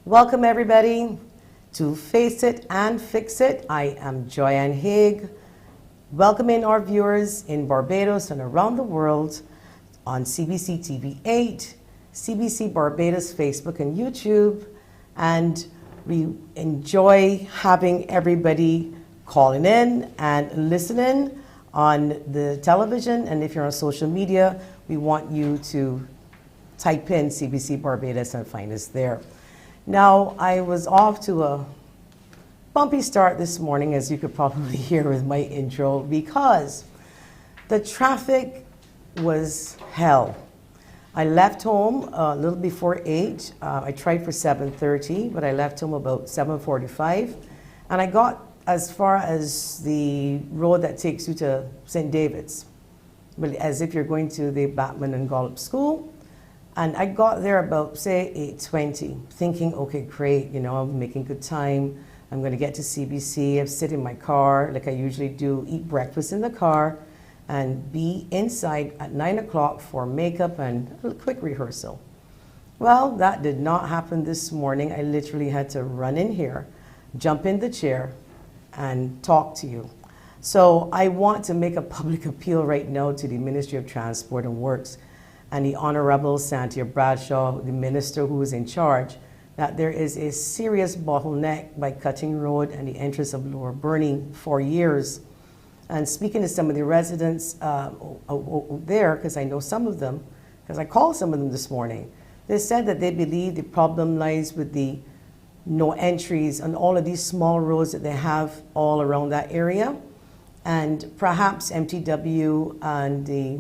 Welcome everybody to Face It and Fix It. I am Joyanne Haigh, welcoming our viewers in Barbados and around the world on CBC TV 8, CBC Barbados Facebook and YouTube, and we enjoy having everybody calling in and listening on the television, and if you're on social media, we want you to type in CBC Barbados and find us there. Now, I was off to a bumpy start this morning, as you could probably hear with my intro, because the traffic was hell. I left home a little before 8. I tried for 7:30, but I left home about 7:45, and I got as far as the road that takes you to St. David's, as if you're going to the Batman and Gollop School. And I got there about, say, 8:20, thinking, okay, great, you know, I'm making good time. I'm going to get to CBC. I sit in my car, like I usually do, eat breakfast in the car, and be inside at 9 o'clock for makeup and a quick rehearsal. Well, that did not happen this morning. I literally had to run in here, jump in the chair, and talk to you. So I want to make a public appeal right now to the Ministry of Transport and Works and the Honorable Santia Bradshaw, the minister who is in charge, that there is a serious bottleneck by Cutting Road and the entrance of Lower Burnie for years. And speaking to some of the residents there, because I know some of them, because I called some of them this morning, they said that they believe the problem lies with the no entries on all of these small roads that they have all around that area. And perhaps MTW and the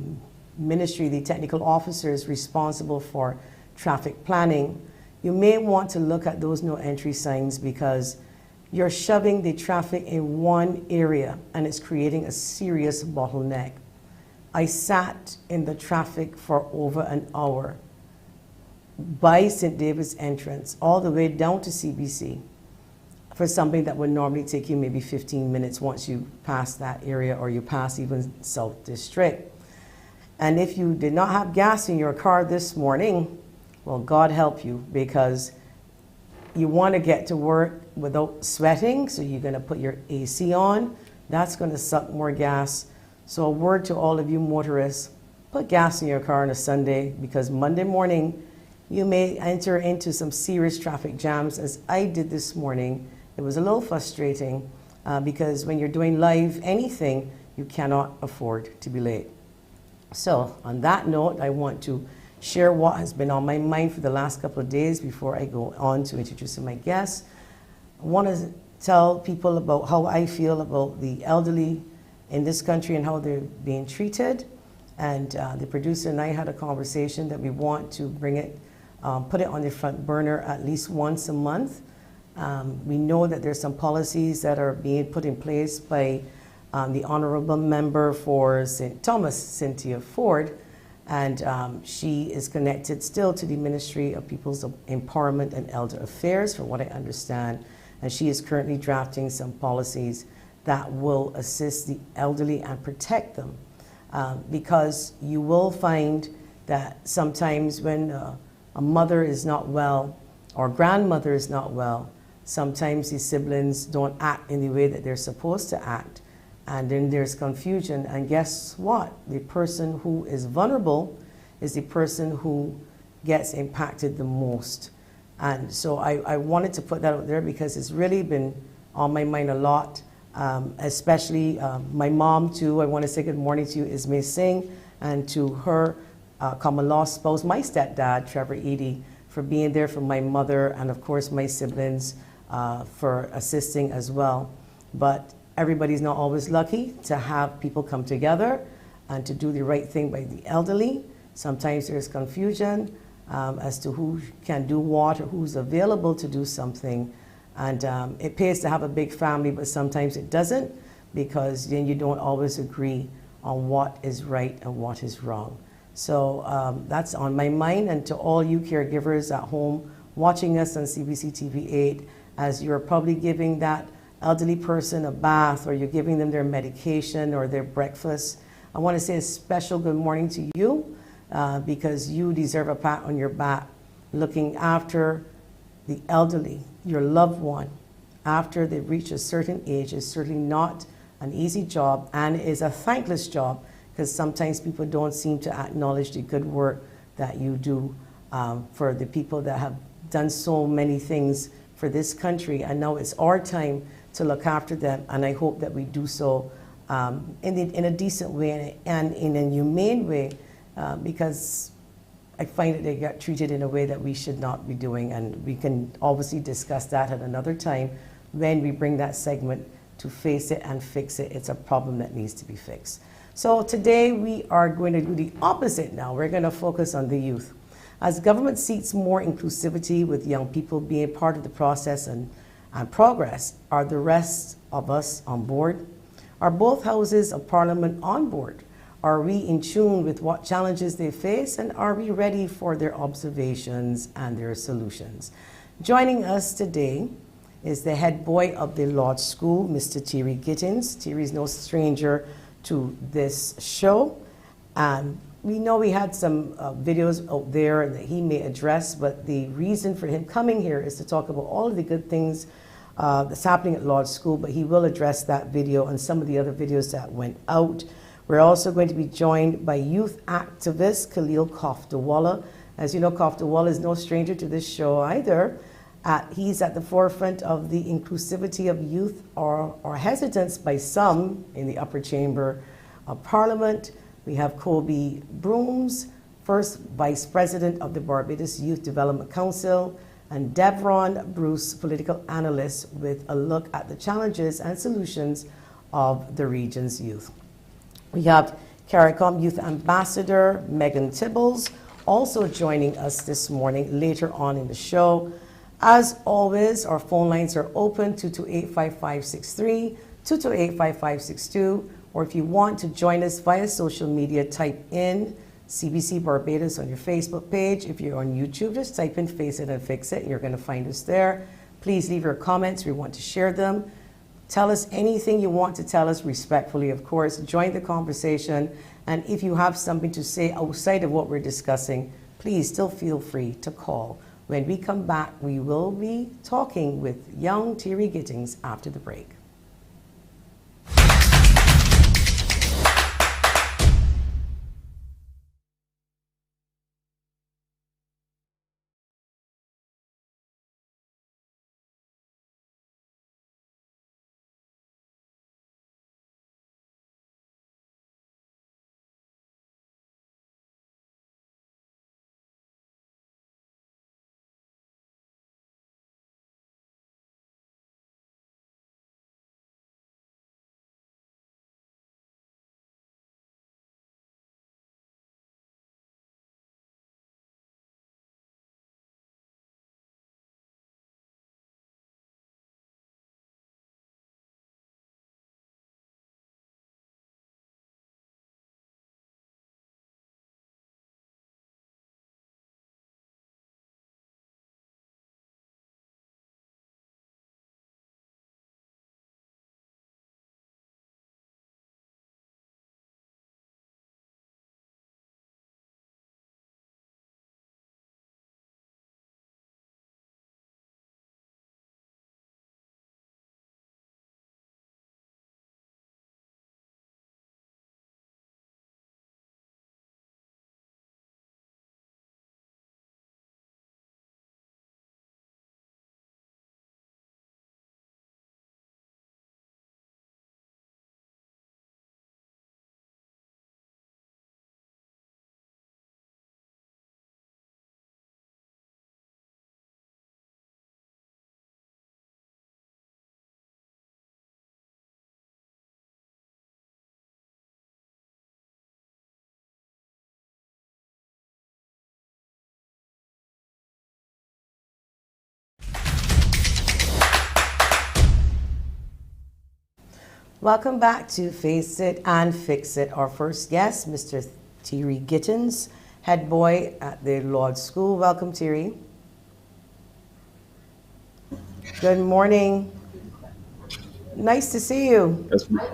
ministry, the technical officers responsible for traffic planning, you may want to look at those no entry signs, because you're shoving the traffic in one area and it's creating a serious bottleneck. I sat in the traffic for over an hour by St. David's entrance all the way down to CBC for something that would normally take you maybe 15 minutes once you pass that area or you pass even South District. And if you did not have gas in your car this morning, well, God help you, because you want to get to work without sweating, so you're going to put your AC on. That's going to suck more gas. So a word to all of you motorists, put gas in your car on a Sunday, because Monday morning you may enter into some serious traffic jams, as I did this morning. It was a little frustrating because when you're doing live anything, you cannot afford to be late. So on that note, I want to share what has been on my mind for the last couple of days before I go on to introducing my guests. I want to tell people about how I feel about the elderly in this country and how they're being treated. And the producer and I had a conversation that we want to bring it, put it on the front burner at least once a month. We know that there's some policies that are being put in place by the Honorable Member for St. Thomas, Cynthia Ford, and she is connected still to the Ministry of People's Empowerment and Elder Affairs, from what I understand, and she is currently drafting some policies that will assist the elderly and protect them, because you will find that sometimes when a mother is not well or grandmother is not well, sometimes the siblings don't act in the way that they're supposed to act. And then there's confusion, and guess what? The person who is vulnerable is the person who gets impacted the most. And so I wanted to put that out there because it's really been on my mind a lot, especially my mom too. I want to say good morning to you, Ismay Singh, and to her common law spouse, my stepdad, Trevor Edie, for being there for my mother, and of course my siblings for assisting as well. But everybody's not always lucky to have people come together and to do the right thing by the elderly. Sometimes there's confusion as to who can do what or who's available to do something. And it pays to have a big family, but sometimes it doesn't, because then you don't always agree on what is right and what is wrong. So that's on my mind, and to all you caregivers at home watching us on CBC TV 8, as you're probably giving that elderly person a bath, or you're giving them their medication or their breakfast, I want to say a special good morning to you, because you deserve a pat on your back, looking after the elderly, your loved one, after they've reached a certain age, is certainly not an easy job, and it is a thankless job, because sometimes people don't seem to acknowledge the good work that you do for the people that have done so many things for this country. And now it's our time to look after them, and I hope that we do so in a decent way and in a humane way, because I find that they get treated in a way that we should not be doing, and we can obviously discuss that at another time when we bring that segment to Face It and Fix It. It's a problem that needs to be fixed. So today we are going to do the opposite now. We're going to focus on the youth. As government seeks more inclusivity with young people being part of the process and progress, are the rest of us on board? Are both houses of Parliament on board? Are we in tune with what challenges they face, and are we ready for their observations and their solutions? Joining us today is the head boy of the Law School, Mr. THEIRRY Gittens. THEIRRY is no stranger to this show. We know we had some videos out there that he may address, but the reason for him coming here is to talk about all of the good things that's happening at Law School, but he will address that video and some of the other videos that went out. We're also going to be joined by youth activist Khalil KOTHDIWALA. As you know, KOTHDIWALA is no stranger to this show either. He's at the forefront of the inclusivity of youth, or hesitance by some in the upper chamber of Parliament. We have KOBIE BROOMES, first Vice President of the Barbados Youth Development Council, and DEVARON BRUCE, political analyst, with a look at the challenges and solutions of the region's youth. We have CARICOM Youth Ambassador MEGHAN also joining us this morning later on in the show. As always, our phone lines are open, 228-5563, 228-5562, or if you want to join us via social media, type in CBC Barbados on your Facebook page. If you're on YouTube, just type in Face It and Fix It, and you're going to find us there. Please leave your comments. We want to share them. Tell us anything you want to tell us, respectfully, of course. Join the conversation. And if you have something to say outside of what we're discussing, please still feel free to call. When we come back, we will be talking with young THEIRRY Gittens after the break. Welcome back to Face It and Fix It. Our first guest, Mr. THEIRRY Gittens, head boy at the Law School. Welcome, THEIRRY. Good morning. Nice to see you. That's nice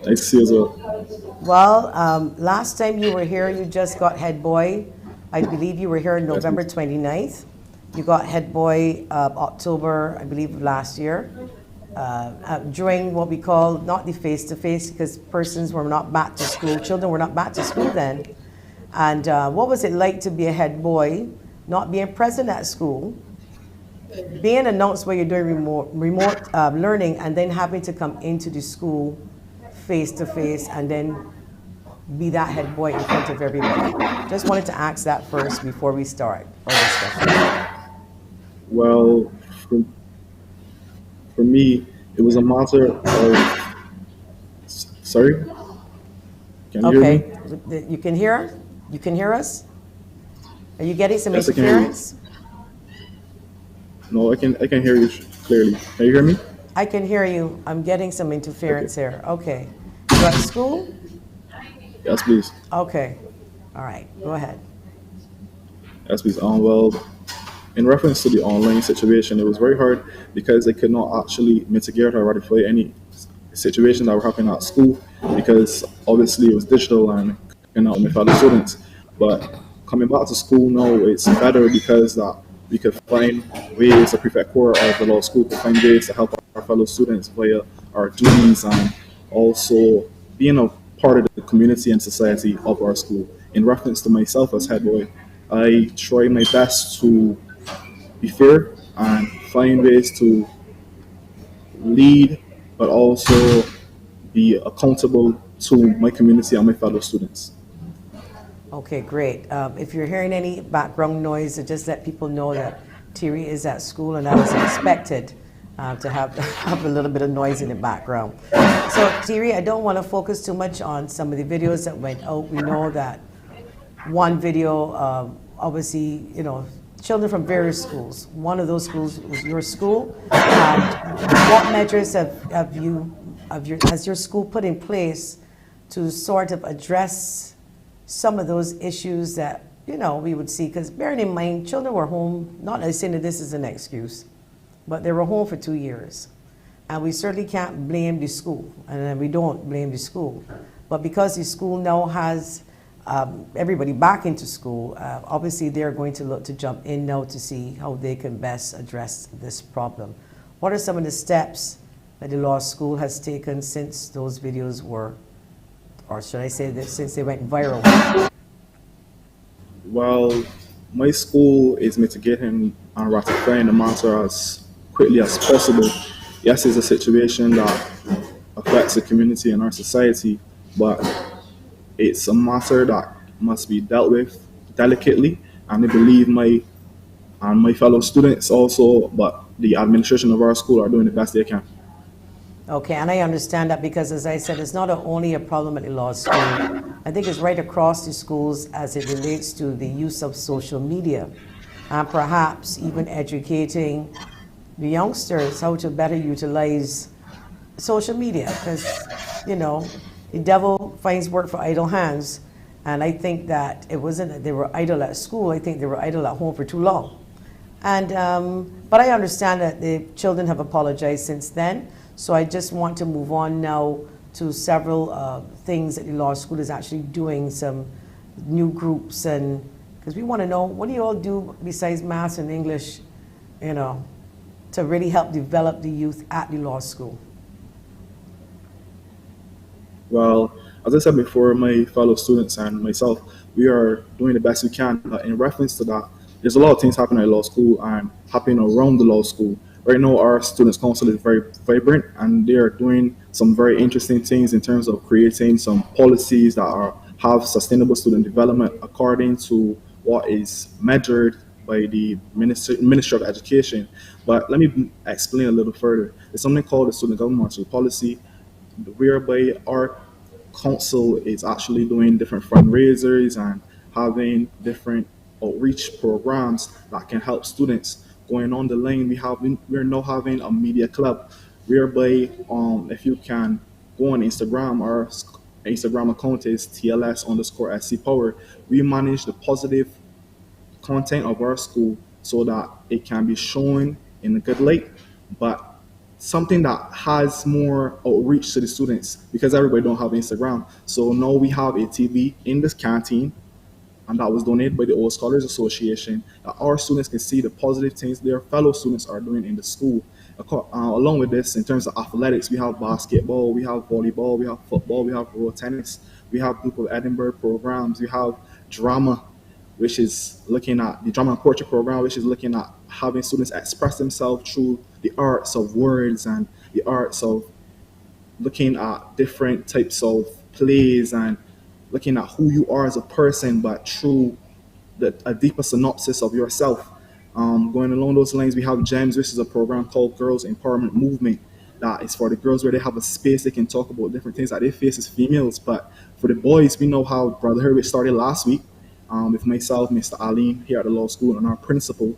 to see you as well. Well, last time you were here, you just got head boy. I believe you were here November 29th. You got head boy October, I believe, last year, during what we call not the face-to-face, because persons were not back to school, children were not back to school then. And what was it like to be a head boy, not being present at school, being announced where you're doing remote learning, and then having to come into the school face-to-face and then be that head boy in front of everybody? Just wanted to ask that first before we start our discussion. Well, for me, it was a matter of. Sorry? Can you hear me? Okay, you can hear? You can hear us? Are you getting some Yes, I can hear you. interference? No, I can hear you clearly. Can you hear me? I can hear you. I'm getting some interference here. Okay. You at school? Yes, please. Okay. All right. Go ahead. Yes, please. Well, in reference to the online situation, it was very hard because they could not actually mitigate or rectify any situation that were happening at school because obviously it was digital and cannot with other students. But coming back to school now, it's better because that we could find ways, the prefect core of the law school could find ways to help our fellow students via our duties and also being a part of the community and society of our school. In reference to myself as head boy, I try my best to be fair and find ways to lead, but also be accountable to my community and my fellow students. Okay, great. If you're hearing any background noise, just let people know that THEIRRY is at school, and that is expected to have a little bit of noise in the background. So THEIRRY, I don't want to focus too much on some of the videos that went out. We know that one video, obviously, you know, children from various schools. One of those schools was your school. What measures has your school put in place to sort of address some of those issues that, you know, we would see? Because bearing in mind, children were home, not saying that this is an excuse, but they were home for 2 years. And we certainly can't blame the school, and we don't blame the school. But because the school now has everybody back into school, obviously they're going to look to jump in now to see how they can best address this problem. What are some of the steps that the law school has taken since those videos were, or should I say that since they went viral? Well, my school is mitigating and ratifying the matter as quickly as possible. Yes, it's a situation that affects the community and our society, but it's a matter that must be dealt with delicately, and I believe my fellow students also, but the administration of our school are doing the best they can. Okay, and I understand that because, as I said, it's not only a problem at the law school. I think it's right across the schools as it relates to the use of social media, and perhaps even educating the youngsters how to better utilize social media, because, you know, the devil finds work for idle hands. And I think that it wasn't that they were idle at school, I think they were idle at home for too long. And, but I understand that the children have apologized since then. So I just want to move on now to several things that the law school is actually doing, some new groups, and because we want to know, what do you all do besides math and English, you know, to really help develop the youth at the law school? Well, as I said before, my fellow students and myself, we are doing the best we can. In reference to that, there's a lot of things happening at law school and happening around the law school. Right now, our Students' Council is very vibrant, and they are doing some very interesting things in terms of creating some policies that have sustainable student development according to what is measured by the Ministry of Education. But let me explain a little further. There's something called the Student Governmental Policy, whereby our council is actually doing different fundraisers and having different outreach programs that can help students. Going on the line, we're now having a media club, whereby if you can go on Instagram, our Instagram account is TLS_SC Power. We manage the positive content of our school so that it can be shown in a good light, but something that has more outreach to the students, because everybody don't have Instagram. So now we have a TV in this canteen and that was donated by the Old Scholars Association, that our students can see the positive things their fellow students are doing in the school. Along with this, in terms of athletics, we have basketball, we have volleyball, we have football, we have road tennis, we have Duke of Edinburgh programs, we have drama, which is looking at the drama and poetry program, which is looking at having students express themselves through the arts of words and the arts of looking at different types of plays and looking at who you are as a person, but through a deeper synopsis of yourself. Going along those lines, we have GEMS, which is a program called Girls Empowerment Movement. That is for the girls where they have a space they can talk about different things that they face as females. But for the boys, we know how Brotherhood, which started last week with myself, Mr. Aline, here at the law school, and our principal.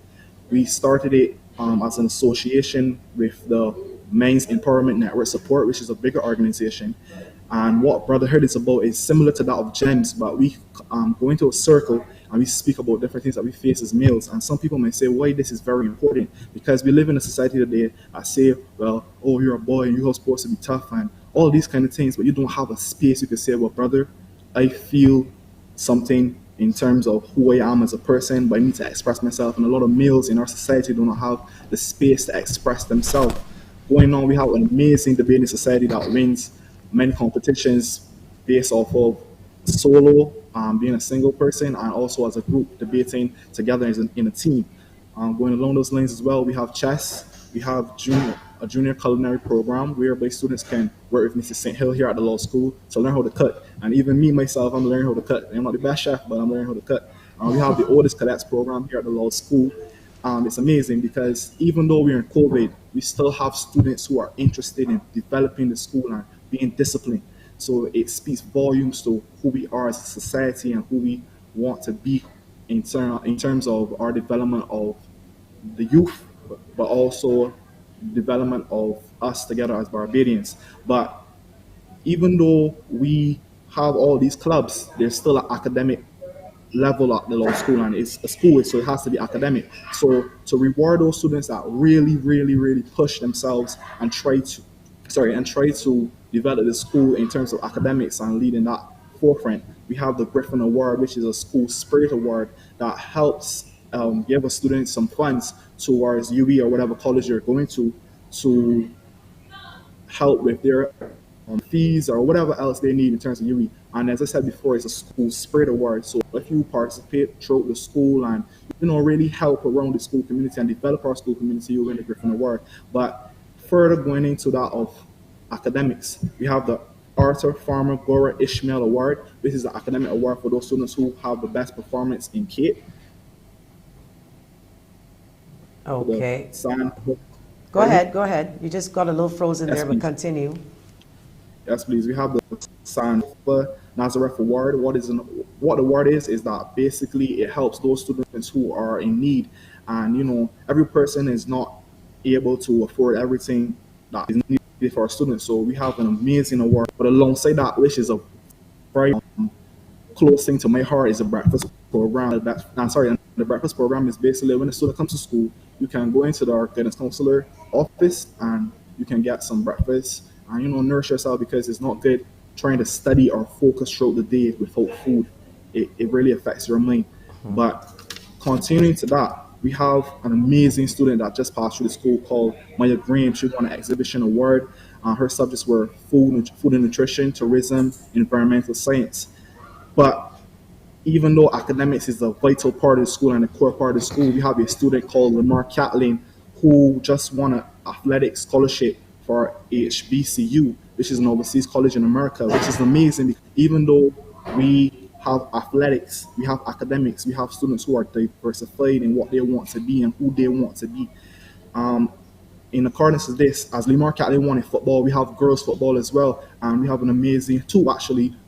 We started it as an association with the Men's Empowerment Network Support, which is a bigger organization. And what Brotherhood is about is similar to that of GEMS, but we go into a circle and we speak about different things that we face as males. And some people may say, why this is very important? Because we live in a society today that say, well, oh, you're a boy and you're supposed to be tough and all these kind of things, but you don't have a space you can say, well, brother, I feel something in terms of who I am as a person, but I need to express myself. And a lot of males in our society do not have the space to express themselves. Going on, we have an amazing debating society that wins many competitions based off of solo, being a single person, and also as a group debating together in a team. Going along those lines as well, we have chess, we have a junior culinary program whereby students can work with Mrs. St. Hill here at the law school to learn how to cook. And even me, myself, I'm learning how to cook. I'm not the best chef, but I'm learning how to cook. We have the oldest cadets program here at the law school. It's amazing because even though we're in COVID, we still have students who are interested in developing the school and being disciplined. So it speaks volumes to who we are as a society and who we want to be in terms of our development of the youth, but also development of us together as Barbadians. But even though we have all these clubs, there's still an academic level at the law school, and it's a school, so it has to be academic. So to reward those students that really, really, really push themselves and try to develop the school in terms of academics and leading that forefront, we have the Griffin Award, which is a school spirit award that helps give a student some funds towards UE or whatever college you're going to help with their fees or whatever else they need in terms of UE. And as I said before, it's a school spirit award. So if you participate throughout the school and really help around the school community and develop our school community, you win the Griffin Award. But further going into that of academics, we have the Arthur Farmer Gora Ishmael Award. This is the academic award for those students who have the best performance in Kate. Okay. Go ahead. You just got a little frozen there, but continue. Yes, please. We have the San Nazareth Award. What the award is that basically it helps those students who are in need. And, every person is not able to afford everything that is needed for our students. So we have an amazing award. But alongside that, which is a very close thing to my heart, is a breakfast program. The breakfast program is basically when a student comes to school, you can go into our guidance counselor office and you can get some breakfast and nourish yourself, because it's not good trying to study or focus throughout the day without food. It really affects your mind. But continuing to that, we have an amazing student that just passed through the school called Maya Graham. She won an exhibition award. Her subjects were food and nutrition, tourism, environmental science. But even though academics is a vital part of the school and a core part of the school, we have a student called Lamar Catlin who just won an athletic scholarship for HBCU, which is an overseas college in America, which is amazing. Even though we have athletics, we have academics, we have students who are diversified in what they want to be and who they want to be. In accordance to this, as Lamar Catlin won in football, we have girls football as well, and we have two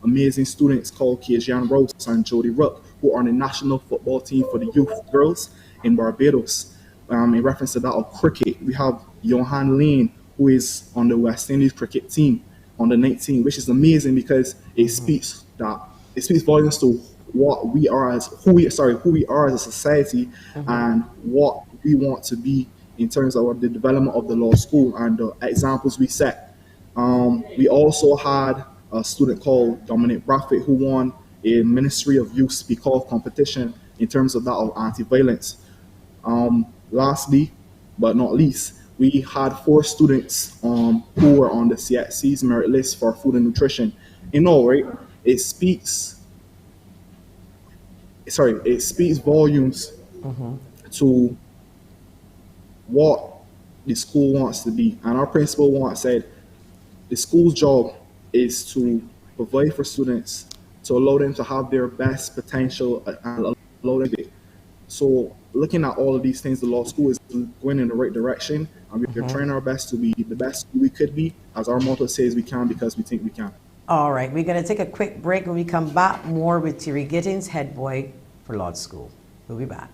amazing students called Kajian Rose and Jody Rook, who are on the national football team for the youth girls in Barbados. In reference to that of cricket, we have Johan Lane, who is on the West Indies cricket team on the 19, which is amazing because it speaks volumes to what we are as who we are as a society and what we want to be in terms of the development of the law school and the examples we set. We also had a student called Dominic Braffett who won a Ministry of Youth speak off competition in terms of that of anti-violence. Lastly, but not least, we had 4 students who were on the CXC's merit list for food and nutrition. You know, right? It speaks volumes to what the school wants to be. And our principal once said the school's job is to provide for students, to allow them to have their best potential and allow them to. So looking at all of these things, the law school is going in the right direction, and we're trying our best to be the best we could be, as our motto says we can, because we think we can. All right, we're going to take a quick break. When we come back, more with THEIRRY Gittens, head boy for law school. We'll be back.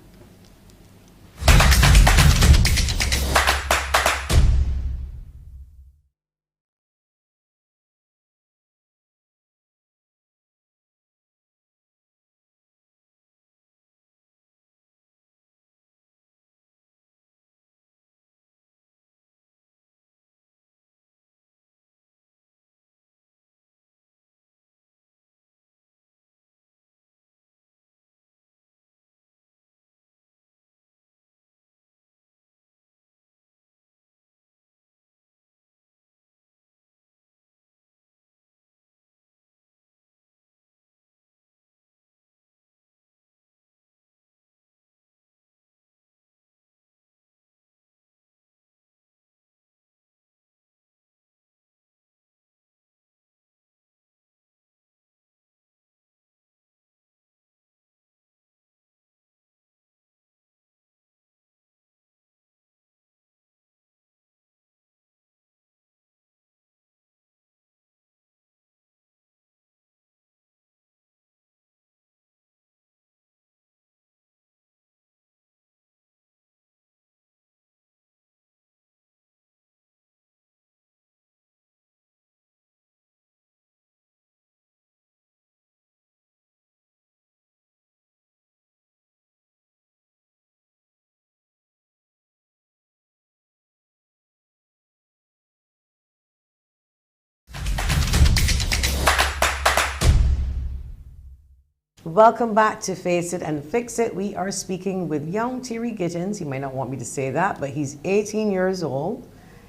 Welcome back to Face It and Fix It. We are speaking with young THEIRRY Gittens. He might not want me to say that, but he's 18 years old.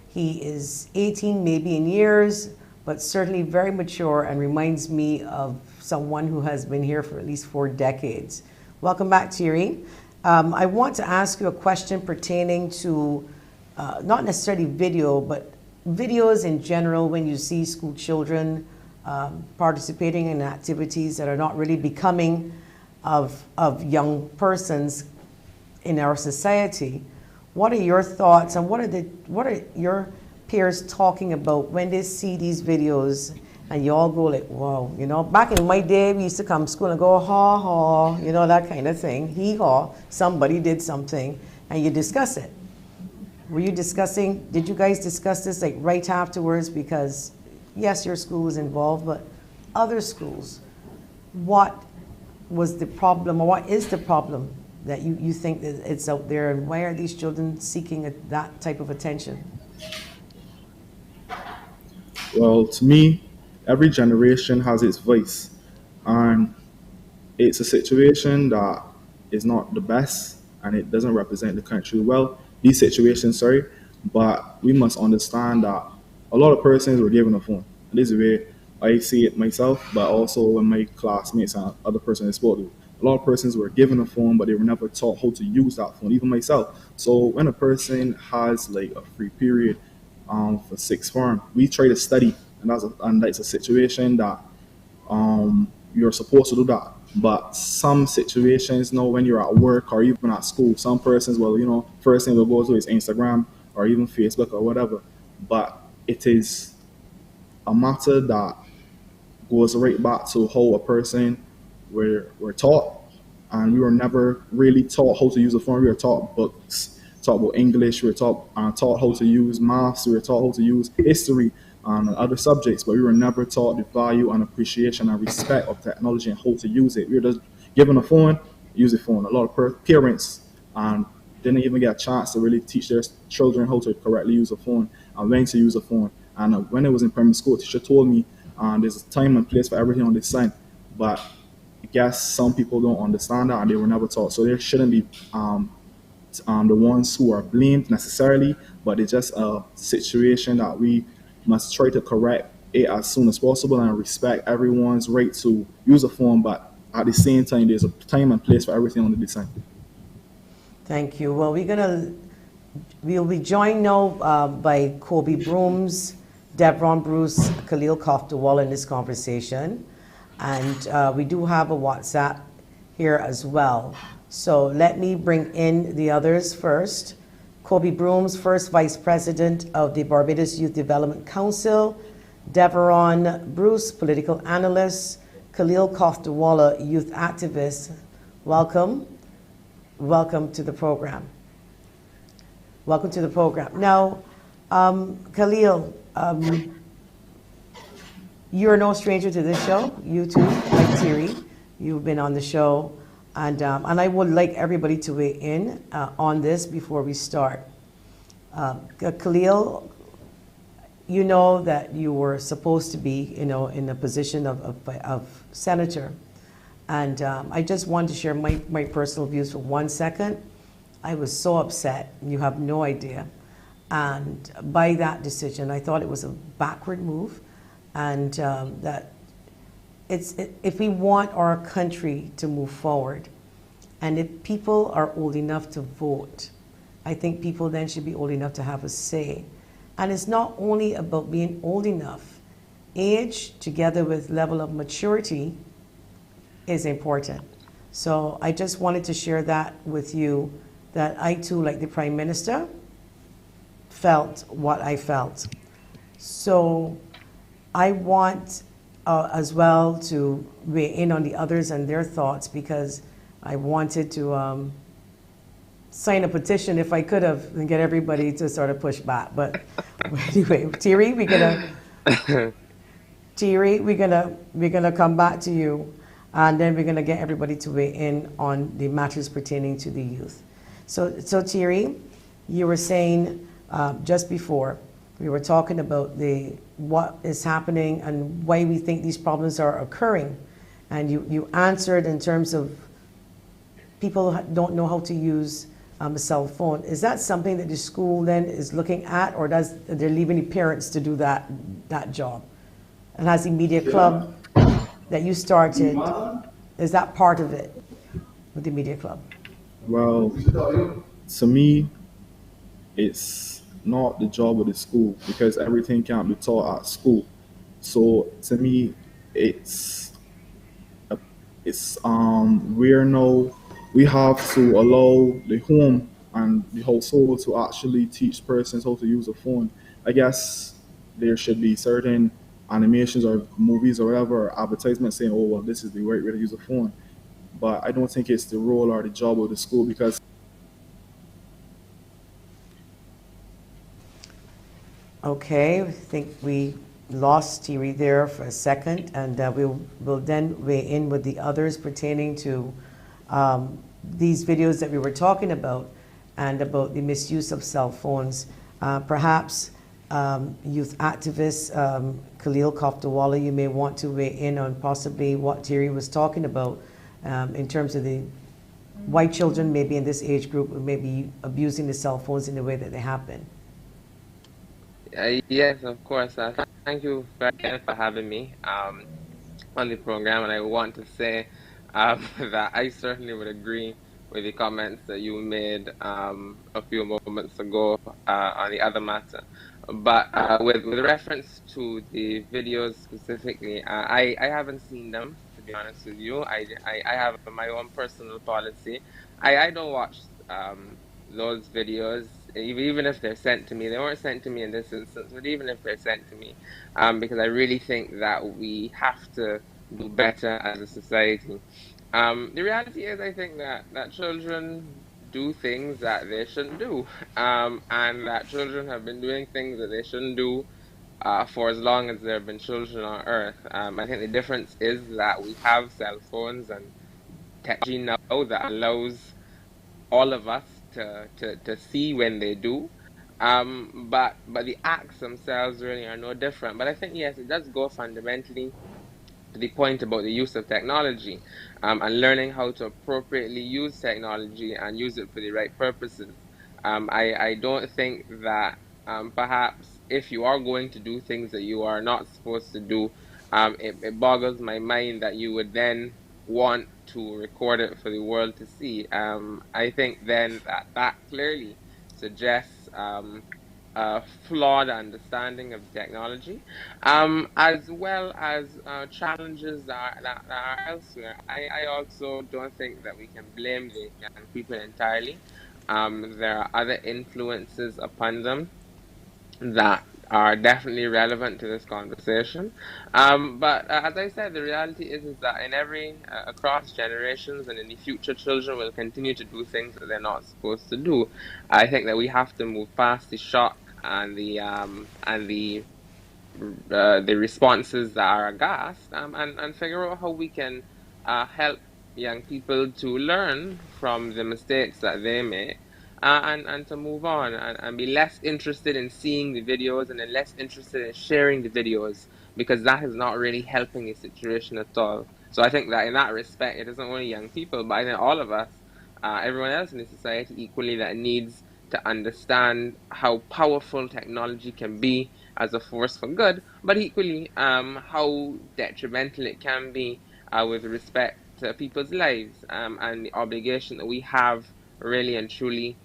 He is 18 maybe in years, but certainly very mature and reminds me of someone who has been here for at least 4 decades. Welcome back, THEIRRY. I want to ask you a question pertaining to not necessarily video, but videos in general when you see school children participating in activities that are not really becoming of young persons in our society. What are your thoughts, and what are your peers talking about when they see these videos and you all go like, wow, you know, back in my day we used to come to school and go ha ha, you know, that kind of thing, hee haw, somebody did something, and you discuss it. Were you discussing, did you guys discuss this like right afterwards? Because yes, your school was involved, but other schools, what was the problem, or what is the problem that you think that it's out there, and why are these children seeking that type of attention? Well, to me, every generation has its voice, and it's a situation that is not the best, and it doesn't represent the country well. These situations, sorry, but we must understand that a lot of persons were given a phone. And this is where I see it myself, but also when my classmates and other persons I spoke to. A lot of persons were given a phone, but they were never taught how to use that phone, even myself. So when a person has like a free period for sixth form, we try to study, and that's a situation that you're supposed to do that. But some situations, you know, when you're at work or even at school, some persons, well, you know, first thing they'll go to is Instagram or even Facebook or whatever. But it is a matter that goes right back to how a person were taught, and we were never really taught how to use a phone. We were taught books, taught about English, we were taught how to use maths, we were taught how to use history and other subjects, but we were never taught the value and appreciation and respect of technology and how to use it. We were just given a phone, use the phone. A lot of parents didn't even get a chance to really teach their children how to correctly use a phone and when to use a phone. And when I was in primary school, teacher told me there's a time and place for everything on this sun, but guess some people don't understand that and they were never taught. So there shouldn't be the ones who are blamed necessarily, but it's just a situation that we must try to correct it as soon as possible and respect everyone's right to use a phone, but at the same time, there's a time and place for everything under the sun. Thank you. Well, we'll be joined now by KOBIE BROOMES, DEVARON BRUCE, Khalil KOTHDIWALA in this conversation. And we do have a WhatsApp here as well. So let me bring in the others first. KOBIE BROOMES, first Vice President of the Barbados Youth Development Council. DEVARON BRUCE, political analyst. Khalil KOTHDIWALA, youth activist. Welcome. Welcome to the program. Welcome to the program. Now, Khalil, you're no stranger to this show. You too, like THEIRRY. You've been on the show. And I would like everybody to weigh in on this before we start. Khalil, you know that you were supposed to be, in a position of senator. And I just wanted to share my personal views for 1 second. I was so upset, you have no idea. And by that decision, I thought it was a backward move. And that if we want our country to move forward, and if people are old enough to vote, I think people then should be old enough to have a say. And it's not only about being old enough. Age, together with level of maturity, is important. So I just wanted to share that with you, that I too, like the Prime Minister, felt what I felt. So I want as well to weigh in on the others and their thoughts, because I wanted to sign a petition if I could have and get everybody to sort of push back. But anyway, THEIRRY, we're gonna come back to you, and then we're gonna get everybody to weigh in on the matters pertaining to the youth. So THEIRRY, you were saying just before we were talking about what is happening and why we think these problems are occurring, and you answered in terms of people don't know how to use a cell phone. Is that something that the school then is looking at, or they're leaving the parents to do that job? And has the media club that you started, is that part of it with the media club? Well, to me, it's not the job of the school, because everything can't be taught at school. So to me, we have to allow the home and the household to actually teach persons how to use a phone. I guess there should be certain animations or movies or whatever, or advertisements saying, oh, well, this is the right way to use a phone. But I don't think it's the role or the job of the school, because Okay, I think we lost THEIRRY there for a second, and we'll then weigh in with the others pertaining to these videos that we were talking about, and about the misuse of cell phones. Perhaps youth activist Khalil KOTHDIWALA, you may want to weigh in on possibly what THEIRRY was talking about in terms of the white children maybe in this age group who may be abusing the cell phones in the way that they have been. Yes, of course. Thank you very much for having me on the program. And I want to say that I certainly would agree with the comments that you made a few moments ago on the other matter. But with reference to the videos specifically, I haven't seen them, to be honest with you. I have my own personal policy. I don't watch those videos, even if they're sent to me. They weren't sent to me in this instance, but even if they're sent to me, because I really think that we have to do better as a society. The reality is, I think that children do things that they shouldn't do, and that children have been doing things that they shouldn't do for as long as there have been children on Earth. I think the difference is that we have cell phones and technology now that allows all of us to see when they do. But the acts themselves really are no different. But I think, yes, it does go fundamentally to the point about the use of technology, and learning how to appropriately use technology and use it for the right purposes. I don't think that perhaps if you are going to do things that you are not supposed to do, it boggles my mind that you would then want to record it for the world to see. I think then that clearly suggests a flawed understanding of technology, as well as challenges that are elsewhere. I also don't think that we can blame the young people entirely. There are other influences upon them that are definitely relevant to this conversation. But as I said, the reality is that in every across generations and in the future, children will continue to do things that they're not supposed to do. I think that we have to move past the shock and the responses that are aghast, and figure out how we can help young people to learn from the mistakes that they make, and to move on, and be less interested in seeing the videos and then less interested in sharing the videos, because that is not really helping the situation at all. So I think that in that respect, it isn't only young people, but I think all of us, everyone else in the society equally, that needs to understand how powerful technology can be as a force for good, but equally how detrimental it can be with respect to people's lives, and the obligation that we have really and truly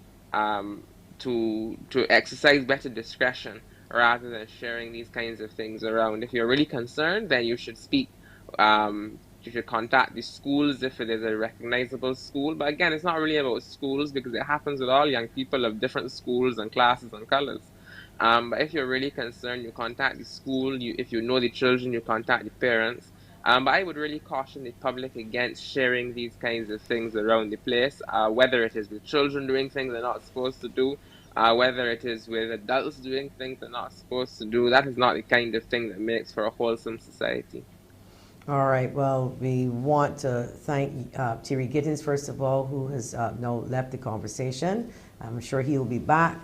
to exercise better discretion rather than sharing these kinds of things around. If you're really concerned, then you should speak. You should contact the schools if it is a recognizable school. But again, it's not really about schools, because it happens with all young people of different schools and classes and colors. But if you're really concerned, you contact the school. If you know the children, you contact the parents. But I would really caution the public against sharing these kinds of things around the place, whether it is with children doing things they're not supposed to do, whether it is with adults doing things they're not supposed to do. That is not the kind of thing that makes for a wholesome society. All right, well, we want to thank Thierry Gittens, first of all, who has now left the conversation. I'm sure he'll be back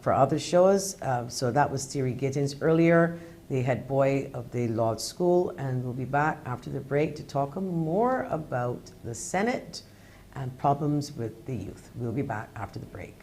for other shows. So that was Thierry Gittens earlier, the head boy of the law school, and we'll be back after the break to talk more about the Senate and problems with the youth. We'll be back after the break.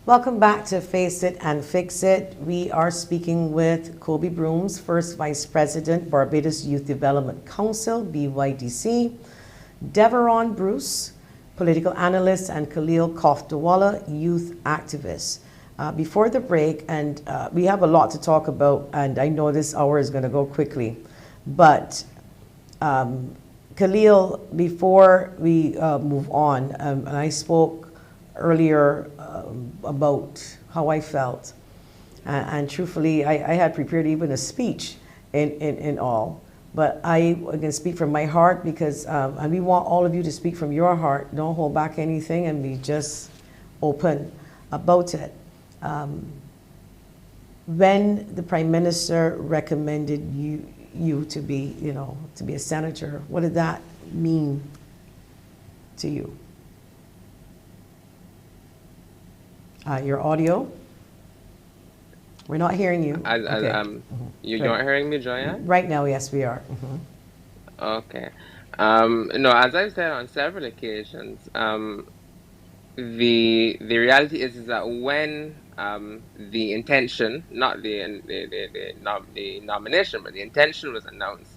Welcome back to Face It and Fix It. We are speaking with KOBIE Broomes, First Vice President, Barbados Youth Development Council, BYDC, DEVARON BRUCE, political analyst, and Khalil, KOTHDIWALA, youth activist. Before the break, and we have a lot to talk about, and I know this hour is going to go quickly, but Khalil, before we move on, and I spoke earlier about how I felt, and truthfully, I had prepared even a speech in all, But I can speak from my heart because, and we want all of you to speak from your heart. Don't hold back anything and be just open about it. When the Prime Minister recommended you to be, to be a senator, what did that mean to you? Your audio? We're not hearing you. Okay. You're not hearing me, Joanne? Right now, yes, we are. Okay. No, as I've said on several occasions, the reality is that when the intention, not the nomination, but the intention was announced,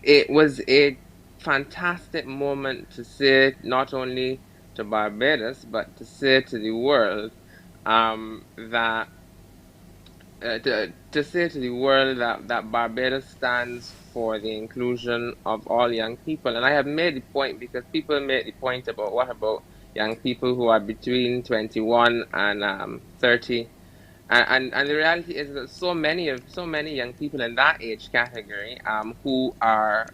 it was a fantastic moment to say not only to Barbados but to say to the world that to say to the world that Barbados stands for the inclusion of all young people. And I have made the point because people made the point about what about young people who are between 21 and 30. And the reality is that so many young people in that age category who are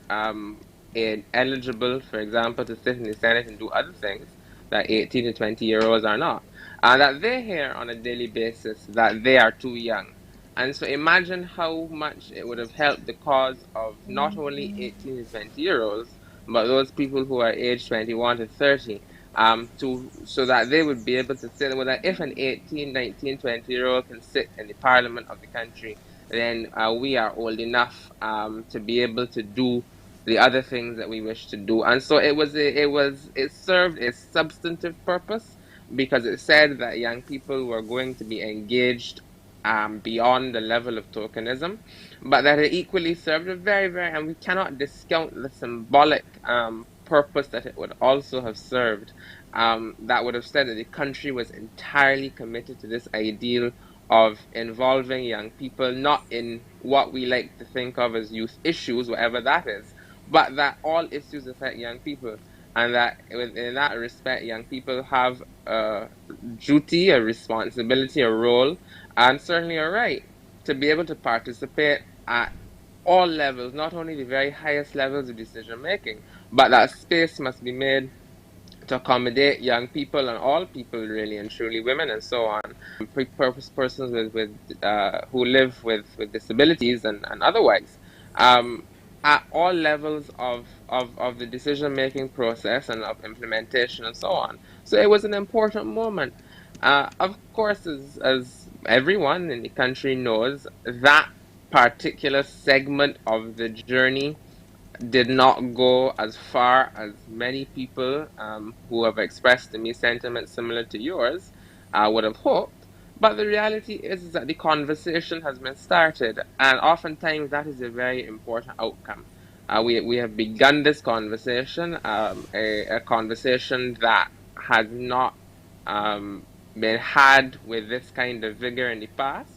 eligible, for example, to sit in the Senate and do other things that 18 to 20-year-olds are not, that they hear on a daily basis that they are too young. And so imagine how much it would have helped the cause of not only 18 to 20-year-olds, but those people who are aged 21 to 30, so that they would be able to say that if an 18, 19, 20-year-old can sit in the parliament of the country, then we are old enough to be able to do the other things that we wish to do. And so it served a substantive purpose because it said that young people were going to be engaged beyond the level of tokenism, but that it equally served a very, and we cannot discount the symbolic purpose that it would also have served, that would have said that the country was entirely committed to this ideal of involving young people, not in what we like to think of as youth issues, whatever that is, but that all issues affect young people. And that in that respect, young people have a duty, a responsibility, a role, and certainly a right to be able to participate at all levels, not only the very highest levels of decision making, but that space must be made to accommodate young people and all people, really and truly, women and so on, persons with who live with disabilities and otherwise, at all levels of the decision making process and of implementation and so on. So it was an important moment. Of course, as everyone in the country knows, that particular segment of the journey did not go as far as many people who have expressed to me sentiments similar to yours would have hoped. But the reality is that the conversation has been started, and oftentimes that is a very important outcome. We have begun this conversation, a conversation that has not been had with this kind of vigor in the past.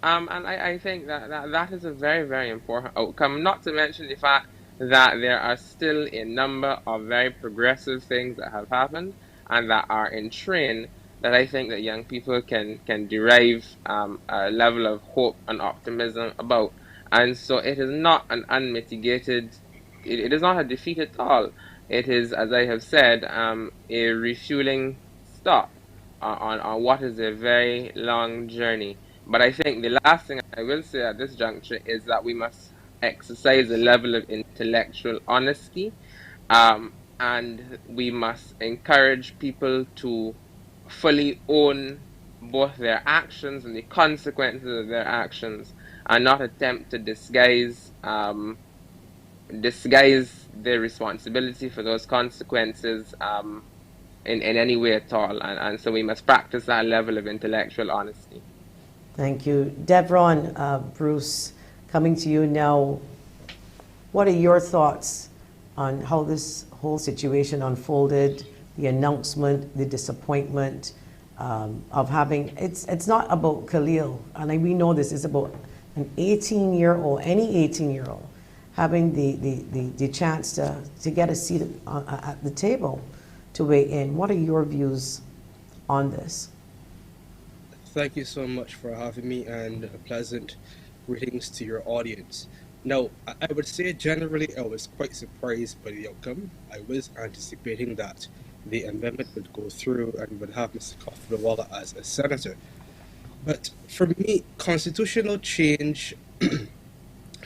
And I think that is a very important outcome, not to mention the fact that there are still a number of very progressive things that have happened and that are in train that I think that young people can derive a level of hope and optimism about. And so it is not an unmitigated, it is not a defeat at all. It is, as I have said, a refueling stop on what is a very long journey. But I think the last thing I will say at this juncture is that we must exercise a level of intellectual honesty, and we must encourage people to fully own both their actions and the consequences of their actions, and not attempt to disguise their responsibility for those consequences in any way at all. And so we must practice that level of intellectual honesty. Thank you. DEVARON Bruce, coming to you now, what are your thoughts on how this whole situation unfolded, the announcement, the disappointment of having, it's not about Khalil, and we know this is about an 18-year-old, any 18-year-old, having the chance to get a seat at the table to weigh in. What are your views on this? Thank you so much for having me, and pleasant greetings to your audience. Now, I would say generally I was quite surprised by the outcome. I was anticipating that the amendment would go through and would have Mr. KOTHDIWALA as a senator. But for me, constitutional change,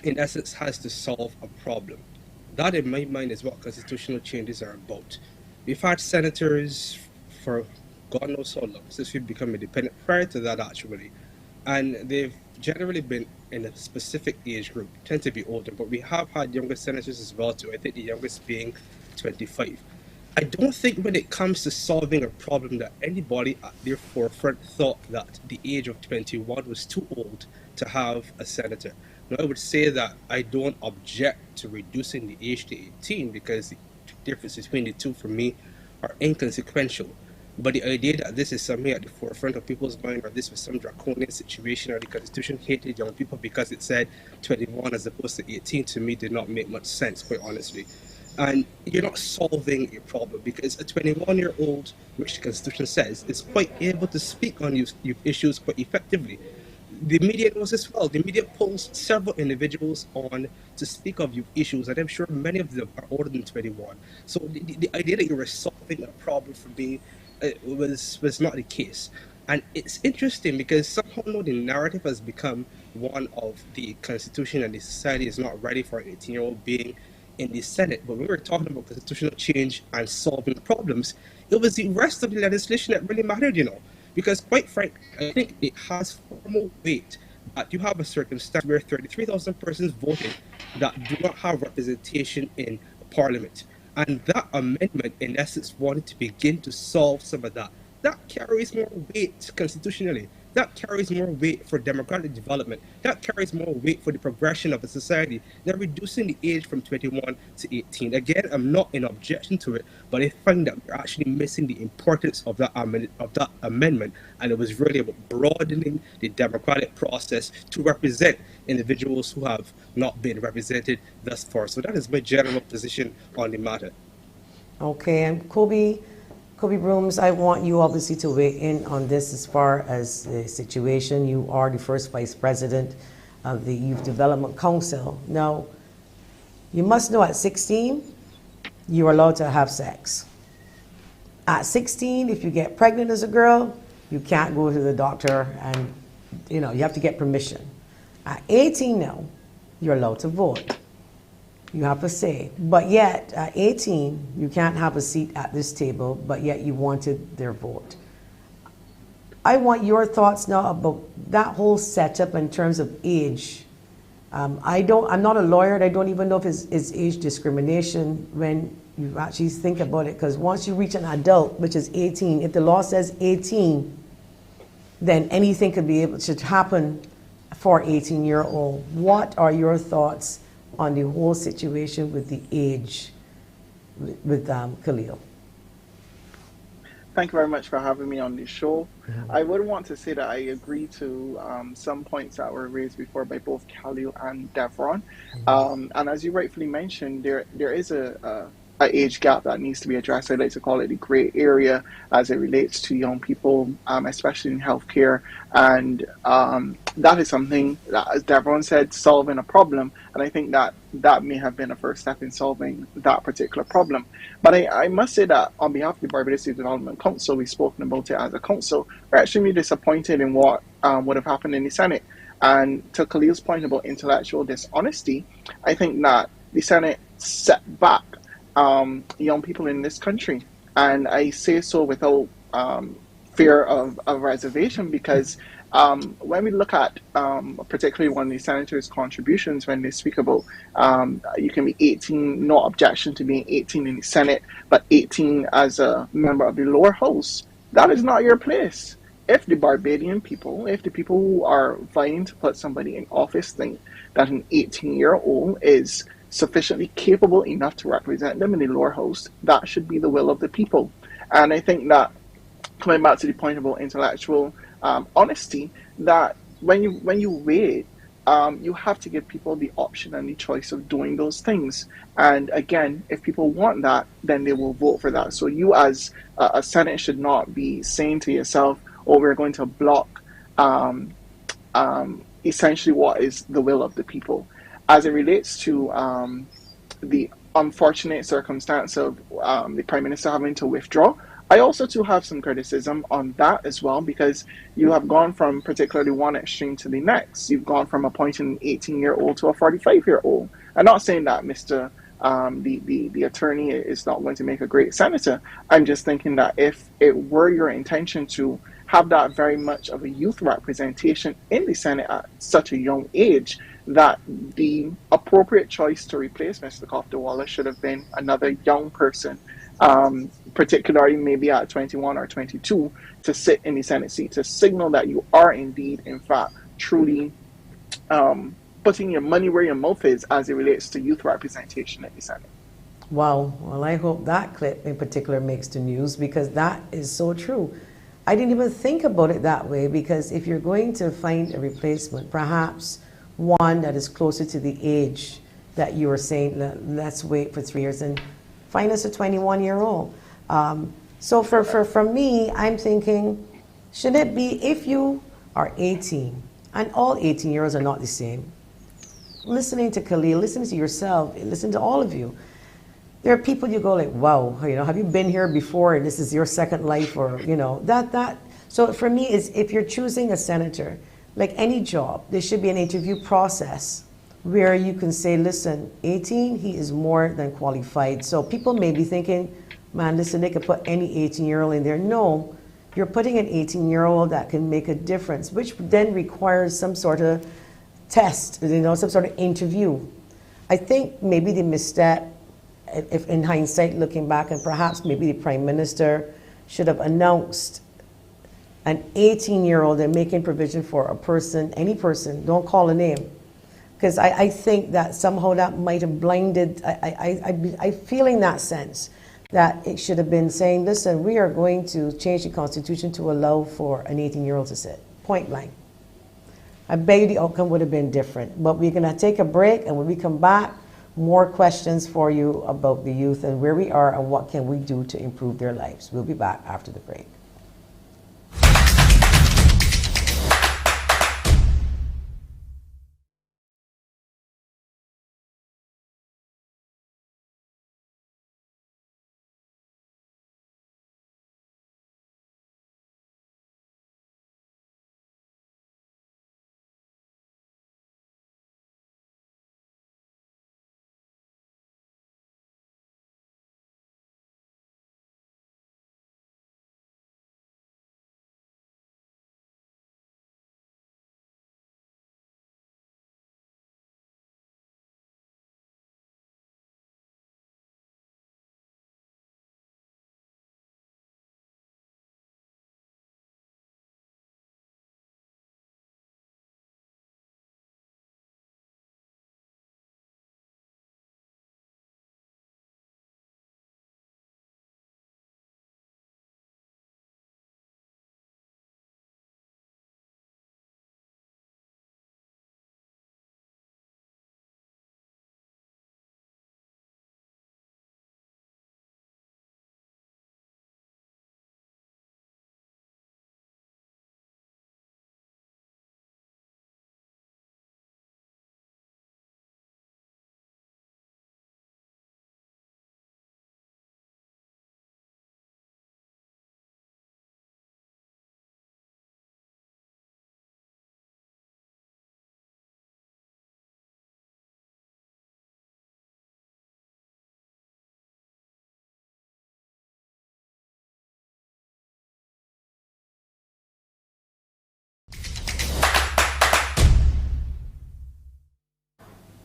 in essence, has to solve a problem. That, in my mind, is what constitutional changes are about. We've had senators for God knows how long, since we've become independent, prior to that, actually. And they've generally been in a specific age group, tend to be older, but we have had younger senators as well, too. I think the youngest being 25. I don't think when it comes to solving a problem that anybody at their forefront thought that the age of 21 was too old to have a senator. Now, I would say that I don't object to reducing the age to 18 because the difference between the two for me are inconsequential. But the idea that this is something at the forefront of people's mind, or this was some draconian situation, or the Constitution hated young people because it said 21 as opposed to 18, to me did not make much sense, quite honestly. And you're not solving a problem because a 21-year-old, which the Constitution says, is quite able to speak on youth issues quite effectively. The media knows as well. The media pulls several individuals on to speak of youth issues, and I'm sure many of them are older than 21. So the idea that you were solving a problem for me was not the case. And it's interesting because somehow the narrative has become one of the Constitution and the society is not ready for an 18-year-old being in the Senate. But when we were talking about constitutional change and solving problems, it was the rest of the legislation that really mattered, because quite frankly, I think it has far more weight that you have a circumstance where 33,000 persons voted that do not have representation in Parliament. And that amendment, in essence, wanted to begin to solve some of that. That carries more weight constitutionally. That carries more weight for democratic development. That carries more weight for the progression of a society than reducing the age from 21 to 18. Again, I'm not in objection to it, but I find that we're actually missing the importance of that amendment, and it was really about broadening the democratic process to represent individuals who have not been represented thus far. So that is my general position on the matter. Okay, and KOBIE Broomes, I want you obviously to weigh in on this as far as the situation. You are the first vice president of the Youth Development Council. Now, you must know at 16, you're allowed to have sex. At 16, if you get pregnant as a girl, you can't go to the doctor and, you have to get permission. At 18 now, you're allowed to vote. You have a say. But yet, at 18, you can't have a seat at this table, but yet you wanted their vote. I want your thoughts now about that whole setup in terms of age. I'm not a lawyer, and I don't even know if it's age discrimination when you actually think about it, because once you reach an adult, which is 18, if the law says 18, then anything should happen for 18-year-old. What are your thoughts on the whole situation with the age with Khalil? Thank you very much for having me on the show. I would want to say that I agree to some points that were raised before by both Khalil and DEVARON. And as you rightfully mentioned, there is a age gap that needs to be addressed. I like to call it the gray area as it relates to young people, especially in healthcare. And that is something that, as DEVARON said, solving a problem. And I think that may have been a first step in solving that particular problem. But I must say that on behalf of the Barbados Youth Development Council, we've spoken about it as a council. We're actually disappointed in what would have happened in the Senate. And to Khalil's point about intellectual dishonesty, I think that the Senate set back young people in this country. And I say so without fear of reservation, because when we look at particularly one of the senators' contributions, when they speak about you can be 18, no objection to being 18 in the Senate, but 18 as a member of the lower house, that is not your place. If the Barbadian people, if the people who are vying to put somebody in office think that an 18-year-old is sufficiently capable enough to represent them in the lower house, that should be the will of the people. And I think that, coming back to the point about intellectual honesty, that when you weigh, you have to give people the option and the choice of doing those things. And again, if people want that, then they will vote for that. So you as a Senate should not be saying to yourself, oh, we're going to block essentially what is the will of the people. as it relates to the unfortunate circumstance of the Prime Minister having to withdraw, I also too have some criticism on that as well, because you have gone from particularly one extreme to the next. You've gone from appointing an 18-year-old to a 45-year-old. I'm not saying that Mr. The attorney is not going to make a great senator. I'm just thinking that if it were your intention to have that very much of a youth representation in the Senate at such a young age, that the appropriate choice to replace Mr. KOTHDIWALA should have been another young person, particularly maybe at 21 or 22, to sit in the Senate seat, to signal that you are indeed, in fact, truly putting your money where your mouth is as it relates to youth representation in the Senate. Wow. Well, I hope that clip in particular makes the news, because that is so true. I didn't even think about it that way, because if you're going to find a replacement, perhaps one that is closer to the age that you were saying, let's wait for 3 years and find us a 21-year-old. So for me, I'm thinking, should it be, if you are 18, and all 18-year-olds are not the same, listening to Khalil, listening to yourself, listen to all of you, there are people you go like, wow, have you been here before and this is your second life, or, that. So for me, is if you're choosing a senator, like any job, there should be an interview process where you can say, listen, 18, he is more than qualified. So people may be thinking, man, listen, they could put any 18-year-old in there. No, you're putting an 18-year-old that can make a difference, which then requires some sort of test, some sort of interview. I think maybe the misstep, if in hindsight looking back, and perhaps maybe the Prime Minister should have announced an 18-year-old and making provision for a person, any person, don't call a name. Because I think that somehow that might have blinded, I feel in that sense that it should have been saying, listen, we are going to change the Constitution to allow for an 18-year-old to sit, point blank. I bet you the outcome would have been different. But we're going to take a break, and when we come back, more questions for you about the youth and where we are and what can we do to improve their lives. We'll be back after the break.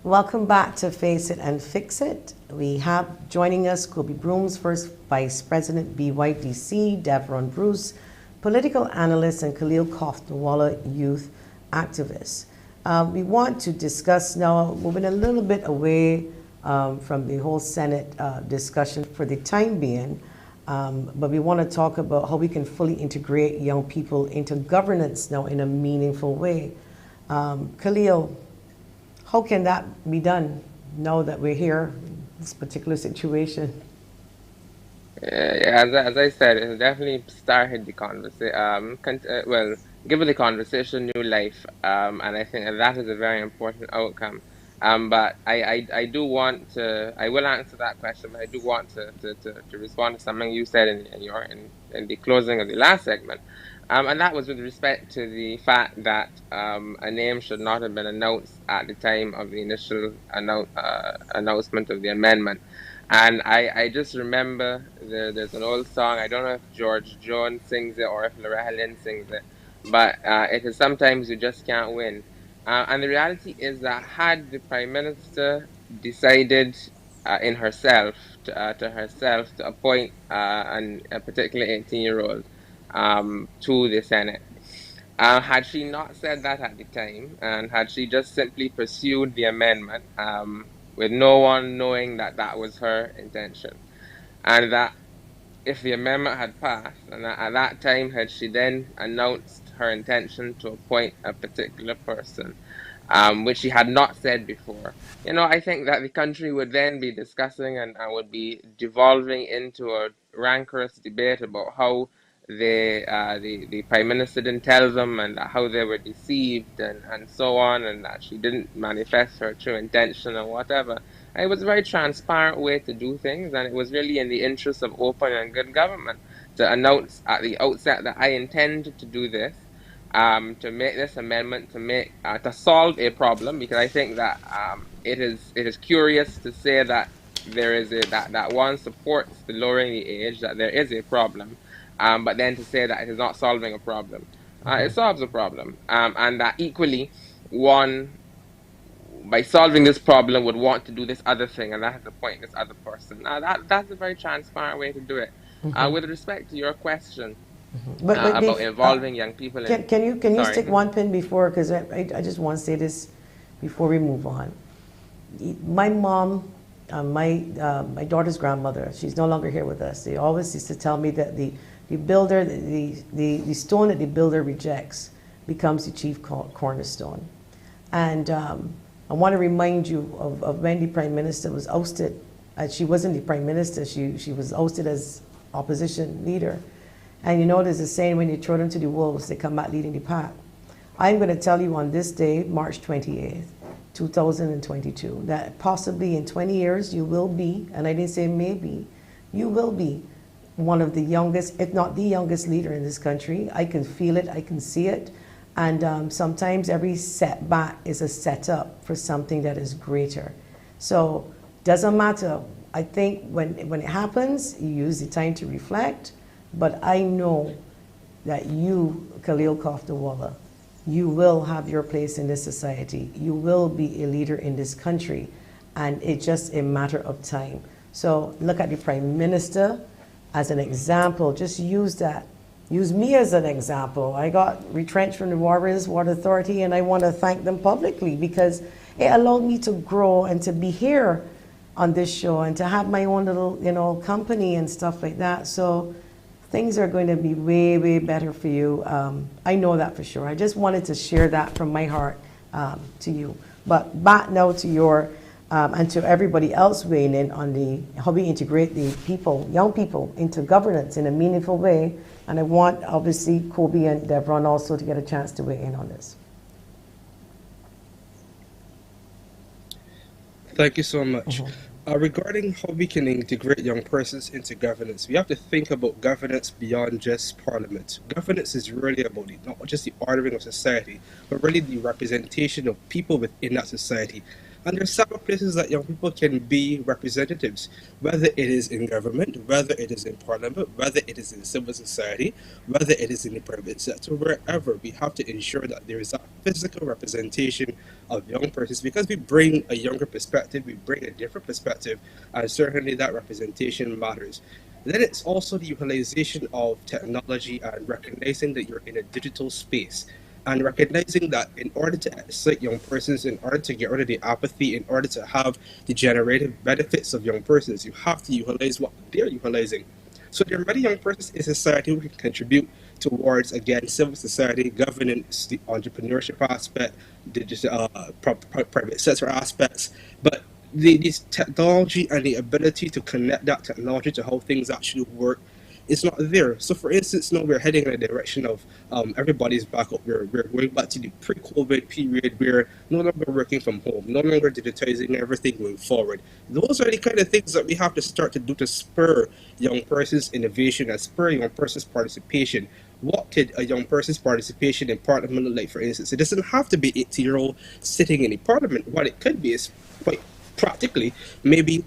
Welcome back to Face It and Fix It. We have joining us KOBIE BROOMES First Vice President BYDC, DEVARON BRUCE, political analyst, and Khalil KOTHDIWALA, youth activist. We want to discuss now, moving a little bit away from the whole Senate discussion for the time being, but we want to talk about how we can fully integrate young people into governance now in a meaningful way. Khalil, how can that be done now that we're here in this particular situation? As I said, it definitely started the conversation, given the conversation new life, and I think that is a very important outcome. But I do want to, I will answer that question, but I do want to respond to something you said in the closing of the last segment. And that was with respect to the fact that a name should not have been announced at the time of the initial announcement of the amendment. And I just remember there's an old song, I don't know if George Jones sings it or if Loretta Lynn sings it, but it is sometimes you just can't win. And the reality is that had the Prime Minister decided to herself to appoint a particular 18-year-old to the Senate, had she not said that at the time, and had she just simply pursued the amendment with no one knowing that that was her intention, and that if the amendment had passed, and at that time had she then announced her intention to appoint a particular person, which she had not said before, I think that the country would then be discussing and would be devolving into a rancorous debate about how the Prime Minister didn't tell them, and how they were deceived, and so on, and that she didn't manifest her true intention or whatever. It was a very transparent way to do things, and it was really in the interest of open and good government to announce at the outset that I intend to do this, to make this amendment to solve a problem, because I think that it is curious to say that there is that one supports the lowering the age, that there is a problem, but then to say that it is not solving a problem. It solves a problem, and that equally one, by solving this problem, would want to do this other thing, and that has to point this other person. That's a very transparent way to do it. With respect to your question about involving young people in... Can you Sorry. stick one pin before, because I just want to say this before we move on. My mom, my daughter's grandmother, she's no longer here with us. They always used to tell me that the builder, the stone that the builder rejects becomes the chief cornerstone. And I want to remind you of when the Prime Minister was ousted. She wasn't the Prime Minister, she was ousted as opposition leader. And there's a saying, when you throw them to the wolves, they come back leading the pack. I'm going to tell you on this day, March 28th, 2022, that possibly in 20 years you will be, and I didn't say maybe, you will be one of the youngest, if not the youngest leader in this country. I can feel it, I can see it. And sometimes every setback is a setup for something that is greater. So doesn't matter. I think when it happens, you use the time to reflect. But I know that you, Khalil KOTHDIWALA, you will have your place in this society. You will be a leader in this country. And it's just a matter of time. So look at the Prime Minister as an example. Just use that. Use me as an example. I got retrenched from the Warriors Water Authority, and I want to thank them publicly because it allowed me to grow and to be here on this show and to have my own little, company and stuff like that. So things are going to be way, way better for you. I know that for sure. I just wanted to share that from my heart to you. But back now to your, and to everybody else weighing in on how we integrate the people, young people, into governance in a meaningful way. And I want, obviously, KOBIE and DEVARON also to get a chance to weigh in on this. Thank you so much. Regarding how we can integrate young persons into governance, we have to think about governance beyond just Parliament. Governance is really about not just the ordering of society, but really the representation of people within that society. And there are several places that young people can be representatives, whether it is in government, whether it is in Parliament, whether it is in civil society, whether it is in the private sector, wherever. We have to ensure that there is a physical representation of young persons, because we bring a younger perspective, we bring a different perspective, and certainly that representation matters. Then it's also the utilization of technology and recognizing that you're in a digital space. And recognizing that in order to excite young persons, in order to get rid of the apathy, in order to have the generative benefits of young persons, you have to utilize what they're utilizing. So there are many young persons in society who can contribute towards, again, civil society, governance, the entrepreneurship aspect, digital, private sector aspects. But this technology and the ability to connect that technology to how things actually work it's not there. So, for instance, now we're heading in a direction of everybody's back up. We're going back to the pre-COVID period where no longer working from home, no longer digitizing everything going forward. Those are the kind of things that we have to start to do to spur young person's innovation and spur young person's participation. What could a young person's participation in parliament look like, for instance? It doesn't have to be 80-year-old sitting in the parliament. What it could be is quite practically, maybe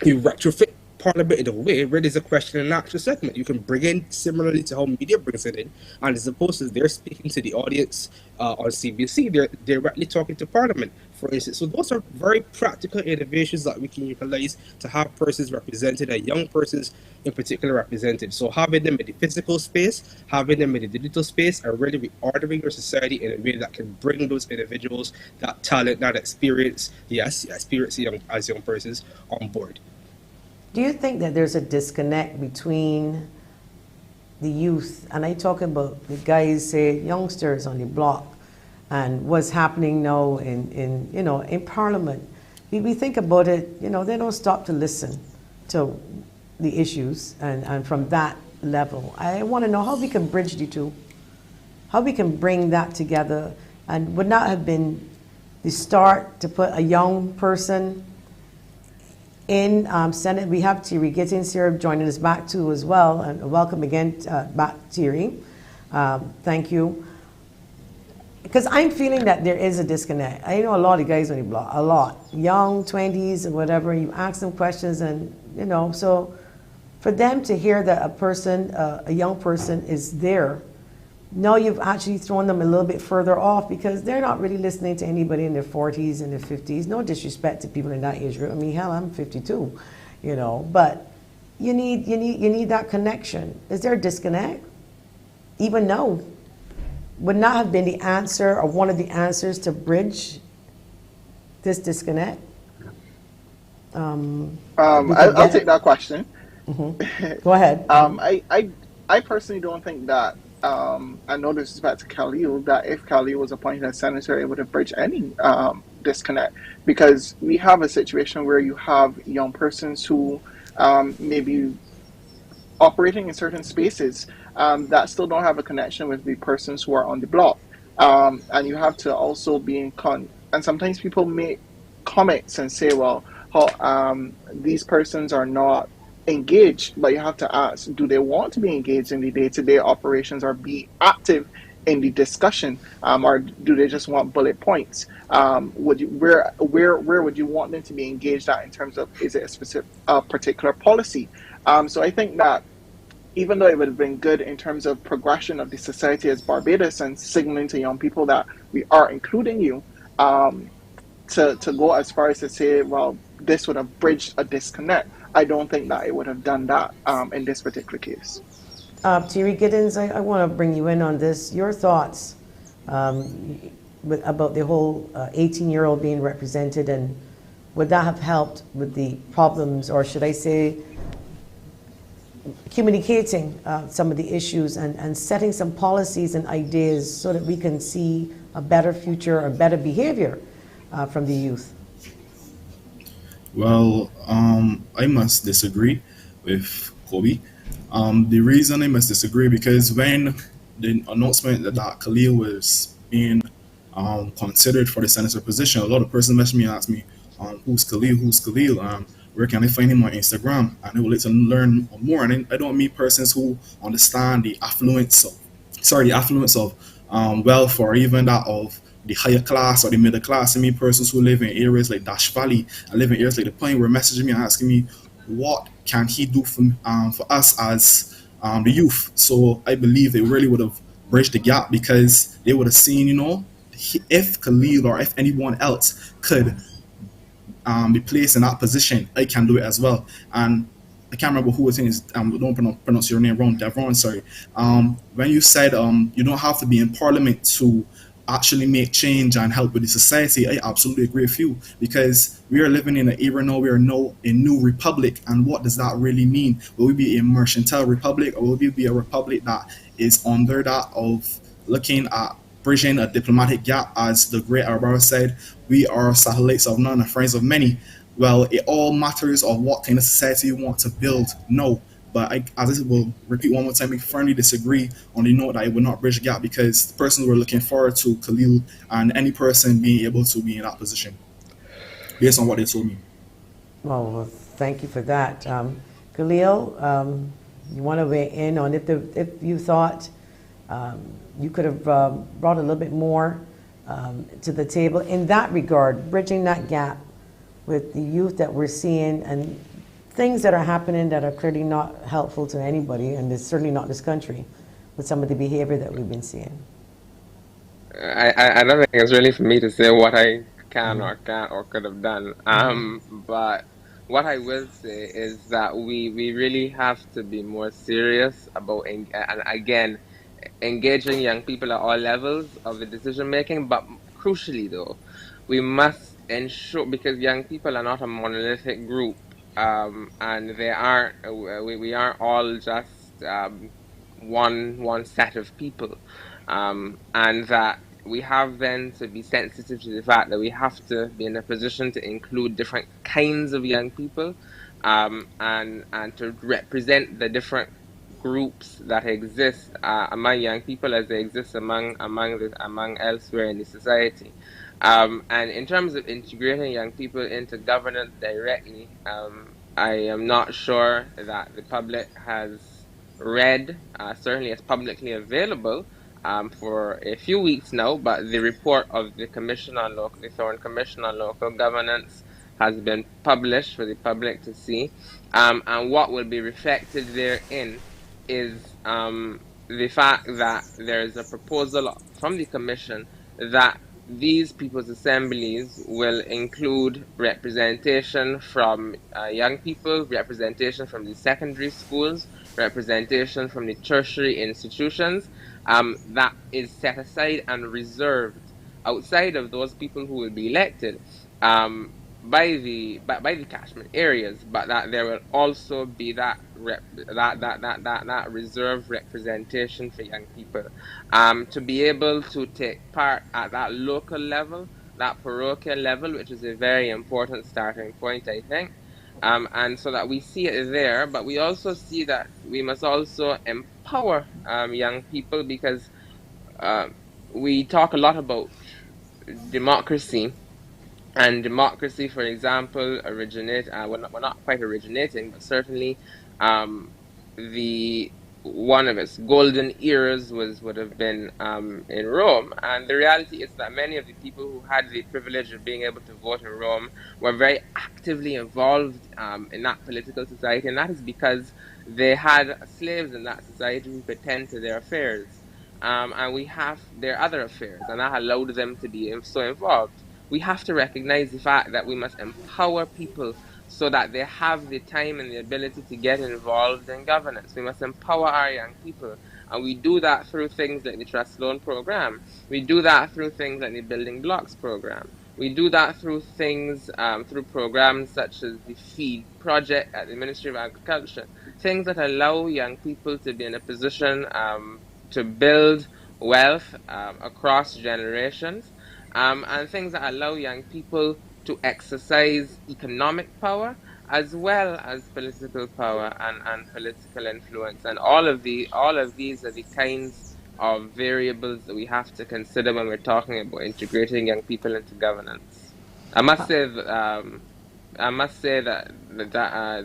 you retrofit Parliament in a way where there's a question and answer segment. You can bring in similarly to how media brings it in, and as opposed to they're speaking to the audience on CBC, they're directly talking to Parliament, for instance. So those are very practical innovations that we can utilize to have persons represented, and young persons in particular represented. So having them in the physical space, having them in the digital space, and really reordering your society in a way that can bring those individuals, that talent, that experience, experience as young persons on board. Do you think that there's a disconnect between the youth, and I talk about the guys, say youngsters on the block, and what's happening now in Parliament? We think about it, they don't stop to listen to the issues, and from that level, I want to know how we can bridge the two, how we can bring that together, and would not have been the start to put a young person in Senate. We have THEIRRY GITTENS here joining us back too as well, and welcome again back, THEIRRY. Thank you. Because I'm feeling that there is a disconnect. I know a lot of guys on the block, a lot, young 20s or whatever. You ask them questions, and so for them to hear that a young person is there. No, you've actually thrown them a little bit further off because they're not really listening to anybody in their 40s and their 50s. No disrespect to people in that age group. I mean, hell, I'm 52, but you need that connection. Is there a disconnect? Even no, would not have been the answer or one of the answers to bridge this disconnect. I'll take that question. Mm-hmm. Go ahead. I personally don't think that. I know this is back to Khalil, that if Khalil was appointed as senator, it would have bridged any disconnect, because we have a situation where you have young persons who may be operating in certain spaces that still don't have a connection with the persons who are on the block. And you have to also be and sometimes people make comments and say, well, how these persons are not engaged, but you have to ask, do they want to be engaged in the day-to-day operations or be active in the discussion, or do they just want bullet points? Where would you want them to be engaged at in terms of, is it a particular policy? So I think that even though it would have been good in terms of progression of the society as Barbados and signaling to young people that we are including you, to go as far as to say, well, this would have bridged a disconnect, I don't think that it would have done that in this particular case. THEIRRY GITTENS, I want to bring you in on this. Your thoughts about the whole 18-year-old being represented, and would that have helped with the problems, or should I say, communicating some of the issues and setting some policies and ideas so that we can see a better future or better behavior from the youth? Well, I must disagree with KOBIE. The reason I must disagree, because when the announcement that Khalil was being considered for the senator position, a lot of persons messaged me and asked me, who's Khalil? Where can I find him on Instagram? And I would like to learn more. And I don't mean persons who understand the affluence of wealth, or even that of the higher class or the middle class. I mean persons who live in areas like Dash Valley and live in areas like the Point, were messaging me and asking me, what can he do for us as the youth? So I believe they really would have bridged the gap, because they would have seen, if Khalil or if anyone else could be placed in that position, I can do it as well. And I can't remember who was saying this, don't pronounce your name wrong, DEVARON, sorry. When you said you don't have to be in Parliament to actually make change and help with the society, I absolutely agree with you, because we are living in an era now, we are now a new republic. And what does that really mean? Will we be a mercantile republic, or will we be a republic that is under that of looking at bridging a diplomatic gap? As the great Arabara said, we are satellites of none and friends of many. Well, it all matters of what kind of society you want to build. No, But as I will repeat one more time, we firmly disagree on the note that it will not bridge the gap because the persons were looking forward to Khalil and any person being able to be in that position based on what they told me. Well, thank you for that. Khalil, you want to weigh in on if you thought you could have brought a little bit more to the table in that regard, bridging that gap with the youth that we're seeing and things that are happening that are clearly not helpful to anybody, and it's certainly not this country, with some of the behavior that we've been seeing. I don't think it's really for me to say what I can or can't or could have done. But what I will say is that we really have to be more serious about, and again, engaging young people at all levels of the decision making. But crucially, though, we must ensure, because young people are not a monolithic group, and they aren't. We aren't all just one set of people. And that we have then to be sensitive to the fact that we have to be in a position to include different kinds of young people, and to represent the different groups that exist among young people as they exist among elsewhere in the society. And in terms of integrating young people into governance directly, I am not sure that the public has read, certainly as publicly available, for a few weeks now, but the report of the the Thorne Commission on Local Governance has been published for the public to see. And what will be reflected therein is the fact that there is a proposal from the Commission that these people's assemblies will include representation from young people, representation from the secondary schools, representation from the tertiary institutions, that is set aside and reserved outside of those people who will be elected, by the catchment areas, but that there will also be that reserved representation for young people, to be able to take part at that local level, that parochial level, which is a very important starting point, I think. And so that we see it there, but we also see that we must also empower young people, because we talk a lot about democracy. And democracy, for example, we're not quite originating, but certainly the one of its golden eras would have been in Rome. And the reality is that many of the people who had the privilege of being able to vote in Rome were very actively involved in that political society, and that is because they had slaves in that society who could tend to their affairs. And we have their other affairs, and that allowed them to be so involved. We have to recognize the fact that we must empower people so that they have the time and the ability to get involved in governance. We must empower our young people. And we do that through things like the Trust Loan Program. We do that through things like the Building Blocks Program. We do that through things, through programs such as the Feed Project at the Ministry of Agriculture. Things that allow young people to be in a position to build wealth across generations, and things that allow young people to exercise economic power as well as political power and political influence. And all of these are the kinds of variables that we have to consider when we're talking about integrating young people into governance. I must say that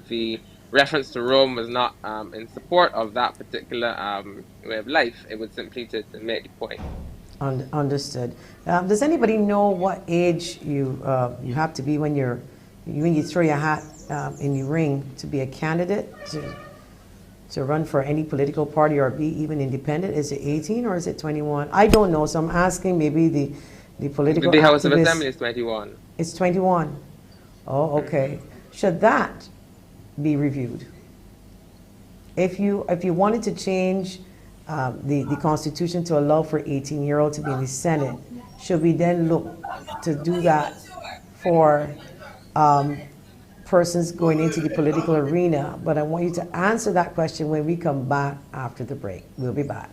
the reference to Rome was not in support of that particular way of life. It was simply to make the point. Understood. Does anybody know what age you have to be when you throw your hat in the ring to be a candidate to run for any political party or be even independent? Is it 18 or is it 21? I don't know, so I'm asking maybe the political The House of activists. Assembly is 21. It's 21. Oh, okay. Should that be reviewed? If you wanted to change the Constitution to allow for 18-year-olds to be in the Senate, should we then look to do that for persons going into the political arena? But I want you to answer that question when we come back after the break. We'll be back.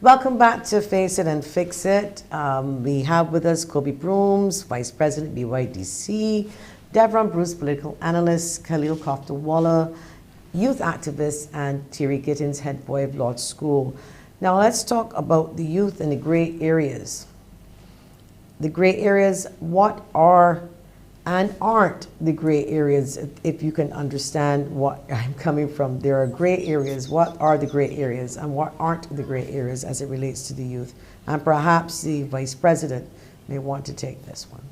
Welcome back to Face It and Fix It. We have with us KOBIE BROOMES, Vice President BYDC, DEVARON BRUCE, Political Analyst, Khalil KOTHDIWALA, Youth Activist, and THEIRRY GITTENS, Head Boy of Law School. Now let's talk about the youth and the gray areas. The gray areas, what are and aren't the gray areas, if you can understand what I'm coming from. There are gray areas. What are the gray areas and what aren't the gray areas as it relates to the youth? And perhaps the Vice President may want to take this one.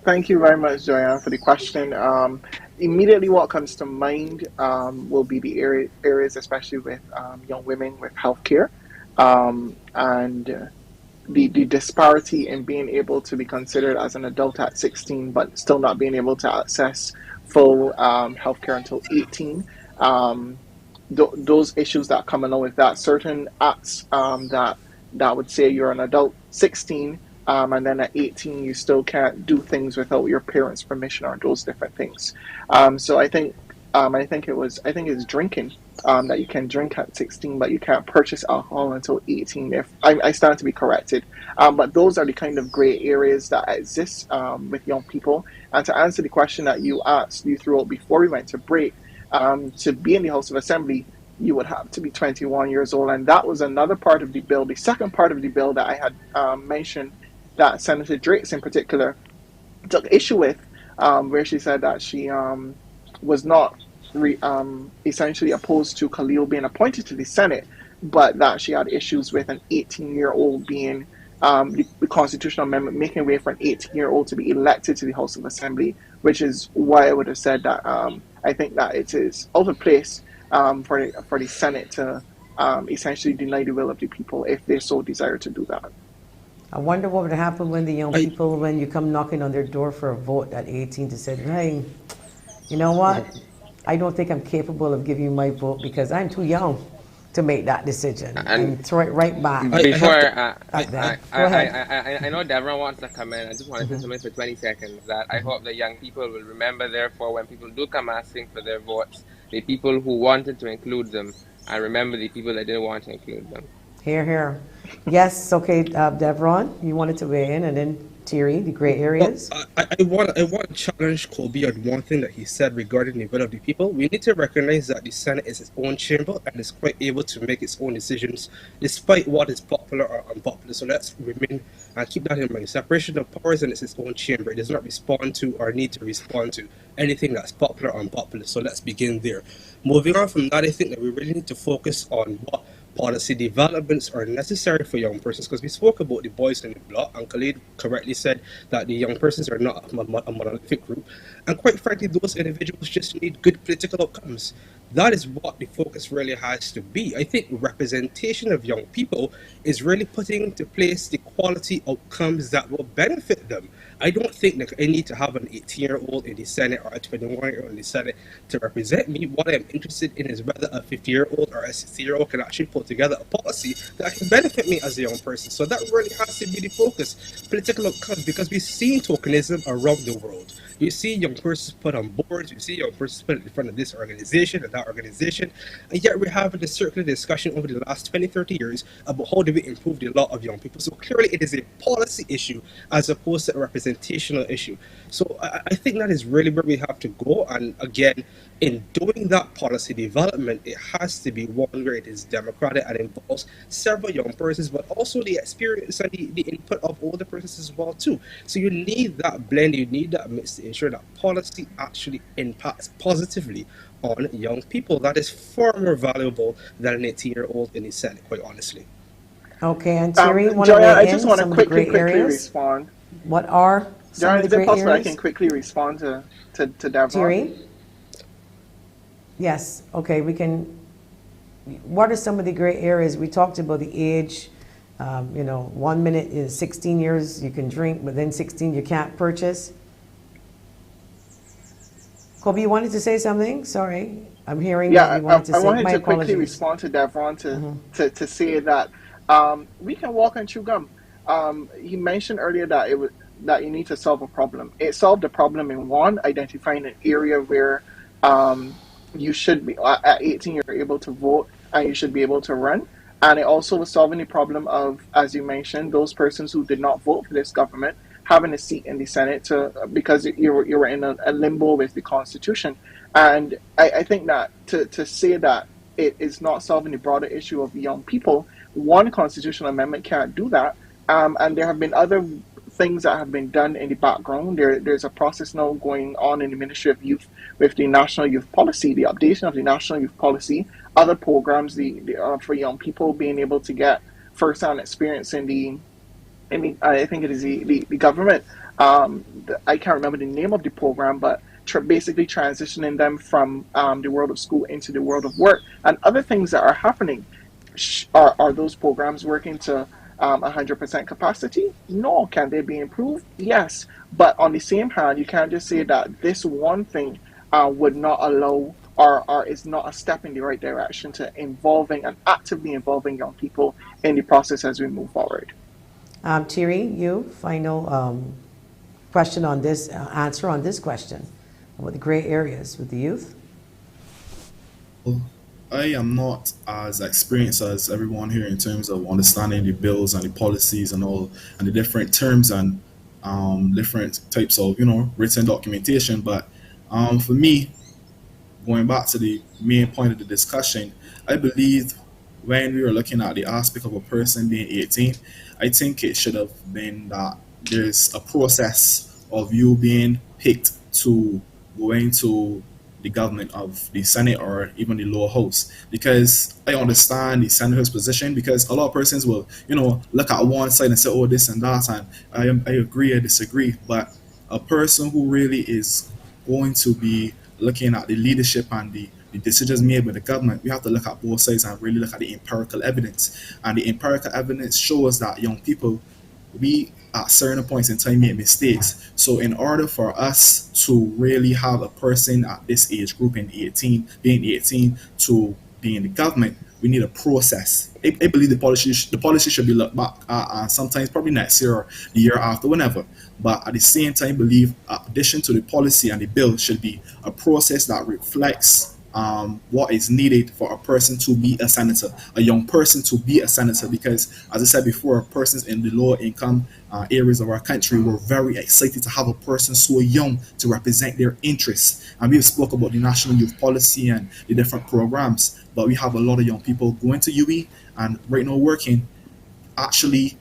Thank you very much, Joanne, for the question. Immediately what comes to mind will be the areas, especially with young women with healthcare, and the disparity in being able to be considered as an adult at 16, but still not being able to access full healthcare until 18. Those issues that come along with that, certain acts that would say you're an adult 16, and then at 18 you still can't do things without your parents' permission or those different things. So I think it's drinking, that you can drink at 16, but you can't purchase alcohol until 18. If I stand to be corrected, but those are the kind of gray areas that exist with young people. And to answer the question that you threw out before we went to break, to be in the House of Assembly, you would have to be 21 years old, and that was another part of the bill. The second part of the bill that I had mentioned, that Senator Drakes in particular took issue with, where she said that she was not essentially opposed to Khalil being appointed to the Senate, but that she had issues with an 18-year-old being the constitutional amendment making way for an 18-year-old to be elected to the House of Assembly, which is why I would have said that I think that it is out of place for the Senate to essentially deny the will of the people if they so desire to do that. I wonder what would happen when the young people, when you come knocking on their door for a vote at 18, to say, hey, you know what? I don't think I'm capable of giving you my vote because I'm too young to make that decision, and throw it right back. Before I know Deveron wants to come in. I just wanted to come in for 20 seconds. That I hope the young people will remember. Therefore, when people do come asking for their votes, the people who wanted to include them, and remember the people that didn't want to include them. Hear, hear. Yes, okay, Deveron, you wanted to weigh in, and then THEIRRY, the gray areas. Well, I want to challenge KOBIE on one thing that he said regarding the will of the people. We need to recognize that the Senate is its own chamber and is quite able to make its own decisions despite what is popular or unpopular. So let's remain and keep that in mind. Separation of powers, and it's its own chamber. It does not respond to or need to respond to anything that's popular or unpopular. So let's begin there. Moving on from that, I think that we really need to focus on what policy developments are necessary for young persons, because we spoke about the boys in the block, and Khalil correctly said that the young persons are not a monolithic group, and quite frankly those individuals just need good political outcomes. That is what the focus really has to be. I think representation of young people is really putting into place the quality outcomes that will benefit them. I don't think that I need to have an 18-year-old in the Senate or a 21-year-old in the Senate to represent me. What I'm interested in is whether a 50-year-old or a 60-year-old can actually put together a policy that can benefit me as a young person. So that really has to be the focus, political outcomes, because we've seen tokenism around the world. You see young persons put on boards, you see young persons put in front of this organization and that organization, and yet we're having this circular discussion over the last 20, 30 years about how do we improve the lot of young people. So clearly it is a policy issue as opposed to a representational issue. So I think that is really where we have to go, and again, in doing that policy development, it has to be one where it is democratic and involves several young persons, but also the experience and the input of older persons as well too. So you need that blend, you need that mix to ensure that policy actually impacts positively on young people. That is far more valuable than an 18-year-old in the Senate, quite honestly. Okay, and THEIRRY, Joya, I just want to quickly respond. What are some of the gray areas? I can quickly respond to Deveron. THEIRRY? Yes, okay, we can. What are some of the gray areas? We talked about the age. 1 minute is 16 years you can drink, but then 16 you can't purchase. KOBIE, you wanted to say something? Sorry, I'm hearing that you wanted to say. I wanted My to apologies. quickly respond to Deveron to say that we can walk and chew gum. He mentioned earlier that that you need to solve a problem. It solved the problem in one, identifying an area where you should be at 18 you're able to vote and you should be able to run. And it also was solving the problem of, as you mentioned, those persons who did not vote for this government having a seat in the Senate because you were in a limbo with the Constitution. And I think that to say that it is not solving the broader issue of young people, one constitutional amendment can't do that. And there have been other things that have been done in the background. There's a process now going on in the Ministry of Youth with the National Youth Policy, the updation of the National Youth Policy, other programs for young people being able to get first-hand experience I think it is the government. I can't remember the name of the program, but basically transitioning them from the world of school into the world of work and other things that are happening. Are those programs working to 100% capacity? No. Can they be improved? Yes. But on the same hand, you can't just say that this one thing would not allow or is not a step in the right direction to involving and actively involving young people in the process as we move forward. Thierry, you final question on this, answer on this question about the gray areas with the youth? I am not as experienced as everyone here in terms of understanding the bills and the policies and all, and the different terms and different types of, written documentation. But for me, going back to the main point of the discussion, I believe when we were looking at the aspect of a person being 18, I think it should have been that there's a process of you being picked to go into the government of the Senate or even the lower house, because I understand the senator's position, because a lot of persons will, look at one side and say, oh, this and that, and I agree, I disagree. But a person who really is going to be looking at the leadership and the decisions made by the government, we have to look at both sides and really look at the empirical evidence. And the empirical evidence shows that young people, we at certain points in time make mistakes. So in order for us to really have a person at this age group being 18 to be in the government, we need a process. I believe the policy should be looked back at, sometimes probably next year or the year after, whenever. But at the same time, believe addition to the policy and the bill should be a process that reflects what is needed for a person to be a senator, a young person to be a senator, because as I said before, persons in the lower income areas of our country were very excited to have a person so young to represent their interests. And we spoke about the National Youth Policy and the different programs, but we have a lot of young people going to UE and right now working, actually,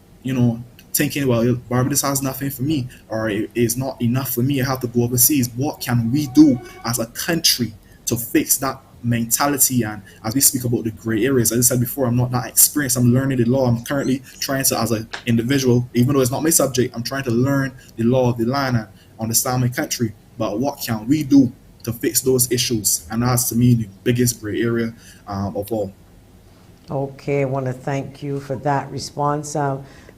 thinking, well, Barbados has nothing for me, or it is not enough for me, I have to go overseas. What can we do as a country to fix that mentality? And as we speak about the gray areas, as I said before, I'm not that experienced. I'm learning the law. I'm currently trying to, as an individual, even though it's not my subject, I'm trying to learn the law of the land and understand my country. But what can we do to fix those issues? And that's, to me, the biggest gray area of all. Okay, I want to thank you for that response.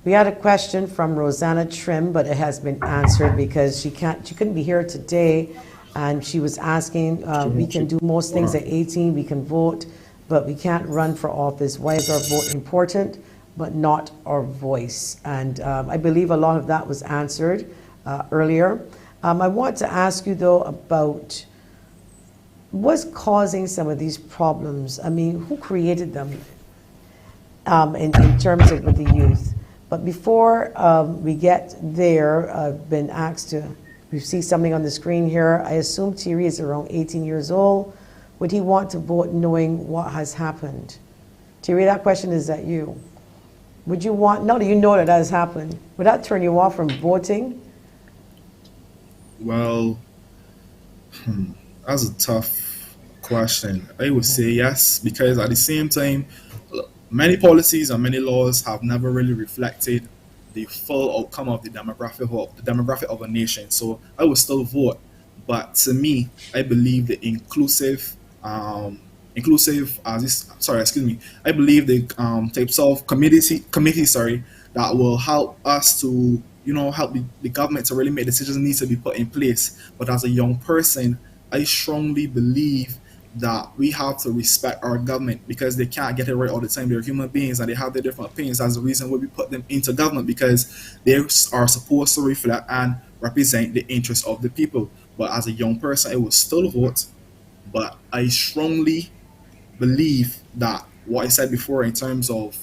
We had a question from Rosanna Trim, but it has been answered because she couldn't be here today. And she was asking, we can do most things at 18, we can vote, but we can't run for office. Why is our vote important, but not our voice? And I believe a lot of that was answered earlier. I want to ask you, though, about what's causing some of these problems. I mean, who created them in terms of with the youth? But before we get there, I've been asked to, we see something on the screen here. I assume Thierry is around 18 years old. Would he want to vote knowing what has happened? Thierry, that question is at you. Would you want, now that you know that has happened, would that turn you off from voting? Well, that's a tough question. I would say yes, because at the same time, many policies and many laws have never really reflected the full outcome of the demographic of a nation. So I would still vote, but to me, I believe the I believe the types of committees that will help us to help the government to really make decisions needs to be put in place. But as a young person, I strongly believe that we have to respect our government, because they can't get it right all the time. They're human beings and they have their different opinions. That's the reason why we put them into government, because they are supposed to reflect and represent the interests of the people. But as a young person, I will still vote, but I strongly believe that what I said before in terms of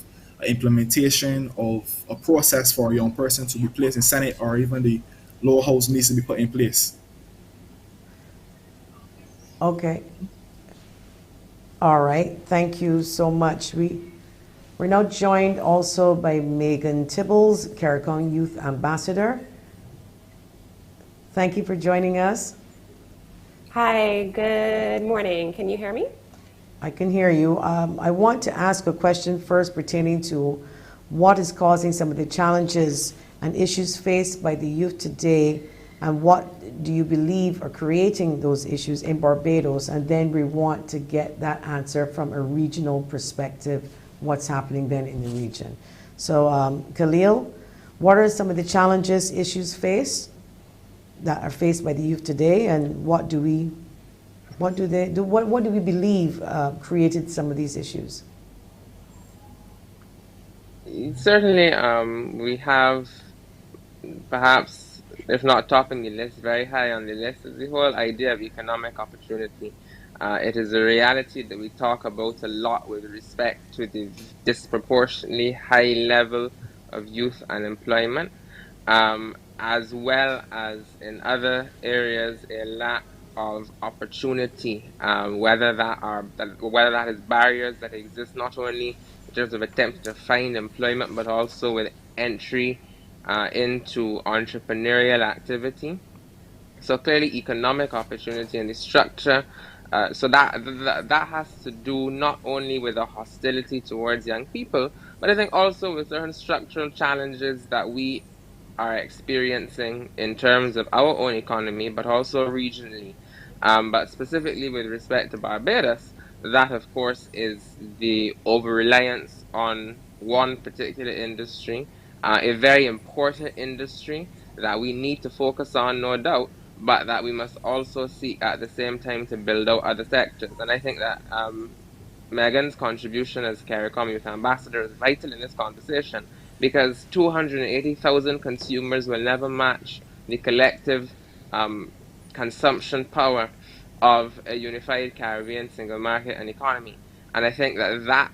implementation of a process for a young person to be placed in Senate or even the lower house needs to be put in place. Okay. All right. Thank you so much. We're now joined also by MEGHAN Tibbles, CARICOM Youth Ambassador. Thank you for joining us. Hi, good morning. Can you hear me? I can hear you. I want to ask a question first pertaining to what is causing some of the challenges and issues faced by the youth today, and what do you believe are creating those issues in Barbados? And then we want to get that answer from a regional perspective, what's happening then in the region. So Khalil, what are some of the challenges, issues that are faced by the youth today, and what do we believe created some of these issues? Certainly, we have perhaps, if not topping the list, very high on the list, is the whole idea of economic opportunity. It is a reality that we talk about a lot with respect to the disproportionately high level of youth unemployment, as well as in other areas a lack of opportunity, whether that is barriers that exist not only in terms of attempting to find employment, but also with entry into entrepreneurial activity. So clearly, economic opportunity and the structure. So that has to do not only with a hostility towards young people, but I think also with certain structural challenges that we are experiencing in terms of our own economy, but also regionally. But specifically with respect to Barbados, that of course is the over reliance on one particular industry, a very important industry that we need to focus on, no doubt, but that we must also seek at the same time to build out other sectors. And I think that MEGHAN's contribution as CARICOM Youth Ambassador is vital in this conversation, because 280,000 consumers will never match the collective consumption power of a unified Caribbean single market and economy. And I think that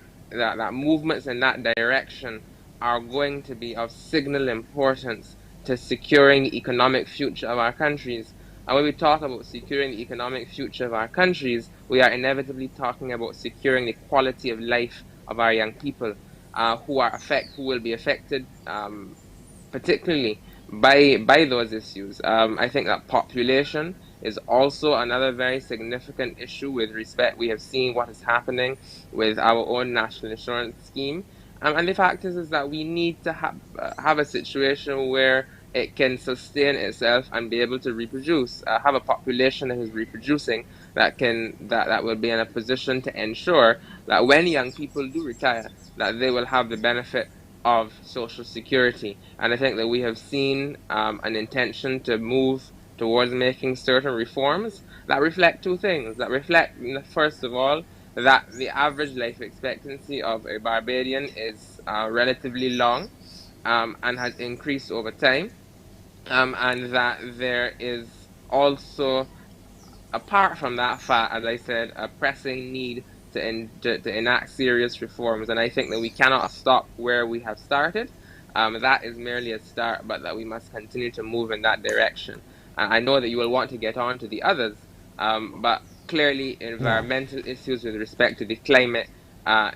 movements in that direction are going to be of signal importance to securing the economic future of our countries. And when we talk about securing the economic future of our countries, we are inevitably talking about securing the quality of life of our young people, who will be affected, particularly by those issues. I think that population is also another very significant issue with respect. We have seen what is happening with our own national insurance scheme, and the fact is that we need to have a situation where it can sustain itself and be able to reproduce, have a population that is reproducing, that will be in a position to ensure that when young people do retire, that they will have the benefit of Social Security. And I think that we have seen an intention to move towards making certain reforms that reflect two things. That reflect, first of all, that the average life expectancy of a Barbadian is relatively long, and has increased over time, and that there is also, apart from that fact, as I said, a pressing need to enact serious reforms. And I think that we cannot stop where we have started. That is merely a start, but that we must continue to move in that direction. And I know that you will want to get on to the others, but clearly environmental issues with respect to the climate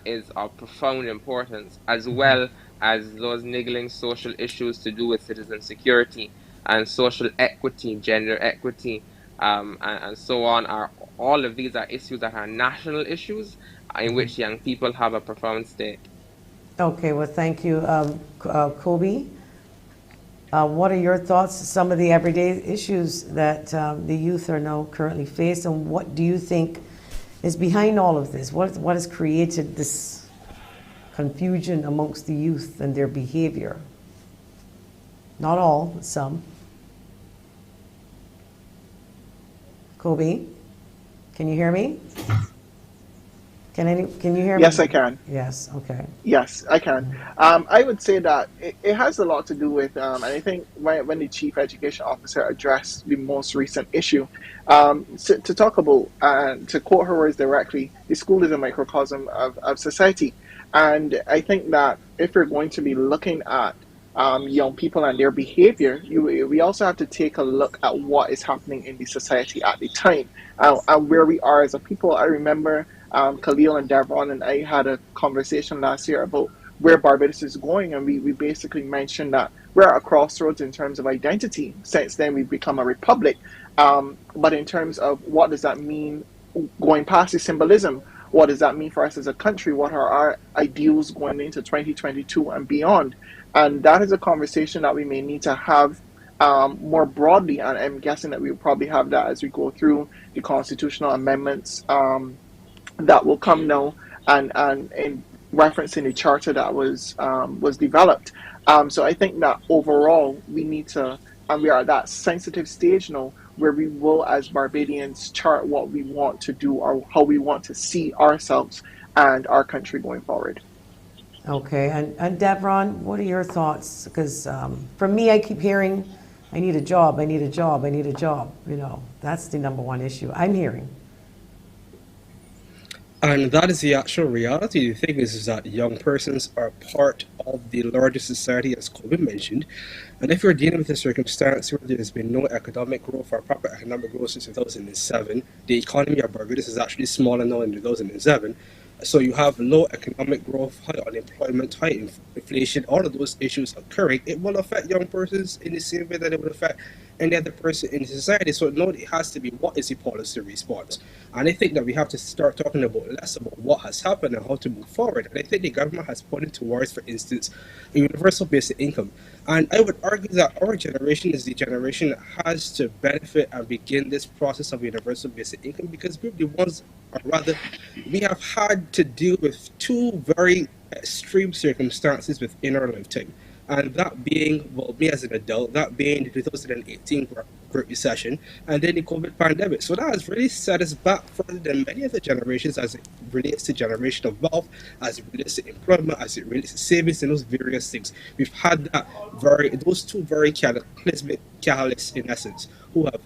is of profound importance, as well as those niggling social issues to do with citizen security and social equity, gender equity, and so on. All of these are issues that are national issues in which young people have a profound stake. Okay, well, thank you. KOBIE, what are your thoughts, some of the everyday issues that the youth are now currently faced, and what do you think is behind all of this? What has created this confusion amongst the youth and their behavior? Not all, but some. KOBIE, can you hear me? Can you hear me? Yes, I can. Yes. Okay. Yes, I can. I would say that it has a lot to do with, and I think when the chief education officer addressed the most recent issue, to talk about, to quote her words directly, the school is a microcosm of society. And I think that if you're going to be looking at young people and their behavior, we also have to take a look at what is happening in the society at the time and where we are as a people. I remember Khalil and Devon and I had a conversation last year about where Barbados is going, and we basically mentioned that we're at a crossroads in terms of identity. Since then, we've become a republic. But in terms of what does that mean going past the symbolism, what does that mean for us as a country? What are our ideals going into 2022 and beyond? And that is a conversation that we may need to have more broadly. And I'm guessing that we'll probably have that as we go through the constitutional amendments that will come now and in referencing the charter that was developed. So I think that overall we need to, and we are at that sensitive stage now where we will, as Barbadians, chart what we want to do or how we want to see ourselves and our country going forward. Okay. And Devron, what are your thoughts? Because for me, I keep hearing, I need a job, I need a job, I need a job. You know, that's the number one issue I'm hearing. And that is the actual reality. The thing is that young persons are part of the larger society, as KOBIE mentioned. And if you're dealing with a circumstance where there's been no economic growth or proper economic growth since 2007, the economy of Barbados is actually smaller now in 2007. So you have low economic growth, high unemployment, high inflation, all of those issues occurring. It will affect young persons in the same way that it would affect any other person in society. So no, it has to be what is the policy response. And I think that we have to start talking about less about what has happened and how to move forward. And I think the government has pointed towards, for instance, a universal basic income. And I would argue that our generation is the generation that has to benefit and begin this process of universal basic income, because we're the ones, or rather, we have had to deal with two very extreme circumstances within our lifetime. And that being, well, me as an adult, that being the 2018 Great Recession, and then the COVID pandemic. So that has really set us back further than many other generations as it relates to generational wealth, as it relates to employment, as it relates to savings, and those various things. We've had those two very cataclysmic catalysts, in essence, who have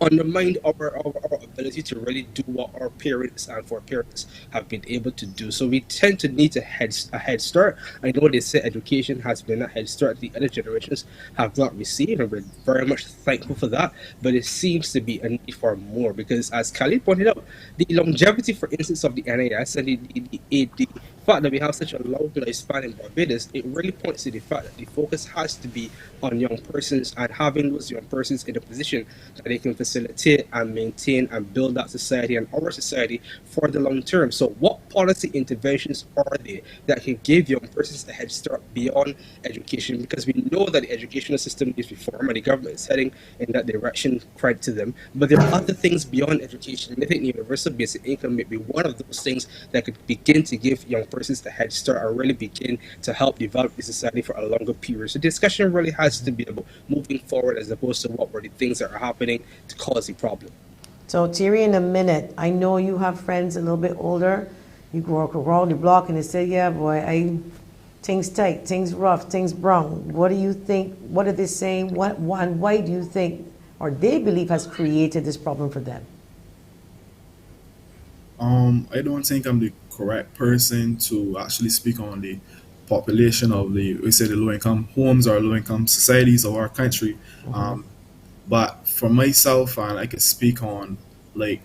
undermined our ability to really do what our parents and foreparents have been able to do. So we tend to need a head start. I know they say education has been a head start the other generations have not received, and we're very much thankful for that, but it seems to be a need for more, because as Khalil pointed out, the longevity, for instance, of the NIS and the fact that we have such a long lifespan in Barbados, it really points to the fact that the focus has to be on young persons and having those young persons in a position that they can facilitate and maintain and build that society and our society for the long term. So what policy interventions are there that can give young persons a head start beyond education? Because we know that the educational system needs reform and the government is heading in that direction, credit to them. But there are other things beyond education. And I think universal basic income may be one of those things that could begin to give young persons a head start or really begin to help develop the society for a longer period. So discussion really has to be about moving forward as opposed to what were the things that are happening to cause the problem. So THEIRRY, in a minute, I know you have friends a little bit older. You go around the block and they say, yeah, boy, things tight, things rough, things brown. What do you think? What are they saying? And why do you think, or they believe, has created this problem for them? I don't think I'm the correct person to actually speak on the population of the low-income homes or low-income societies of our country. But for myself, and I could speak on like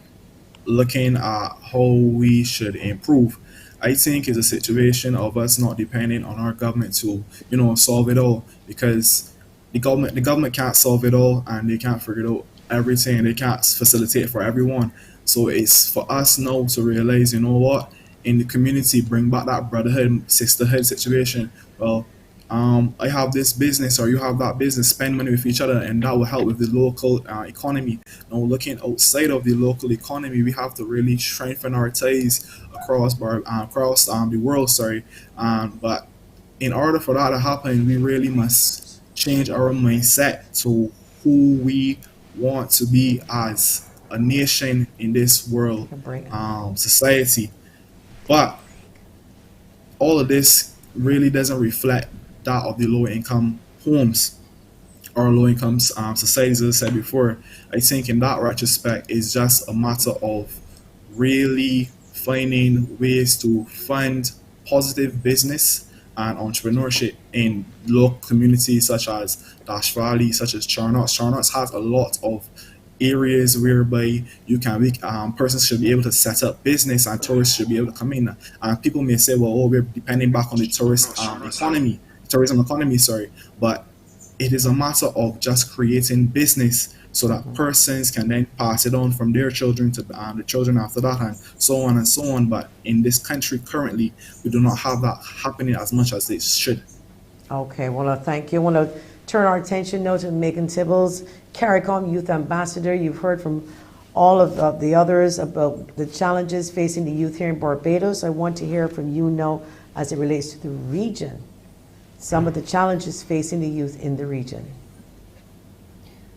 looking at how we should improve. I think it's a situation of us not depending on our government to, solve it all, because the government can't solve it all and they can't figure out everything. They can't facilitate for everyone. So it's for us now to realize, you know what, in the community, bring back that brotherhood, sisterhood situation. Well, I have this business or you have that business, spend money with each other, and that will help with the local economy. Now, looking outside of the local economy, we have to really strengthen our ties across the world. But in order for that to happen, we really must change our mindset to who we want to be as a nation in this world society. But all of this really doesn't reflect that of the low income homes or low income societies, as I said before. I think in that retrospect, it's just a matter of really finding ways to fund positive business and entrepreneurship in local communities such as Dash Valley, such as Charnox. Charnox has a lot of areas whereby you can persons should be able to set up business and tourists should be able to come in. And people may say, well, oh, we're depending back on the tourism economy, sorry, but it is a matter of just creating business so that persons can then pass it on from their children to the children after that, and so on and so on. But in this country currently, we do not have that happening as much as it should. Okay, well, thank you. I want to turn our attention now to Megan Tibbles, CARICOM Youth Ambassador. You've heard from all of the others about the challenges facing the youth here in Barbados. I want to hear from you now as it relates to the region, some of the challenges facing the youth in the region.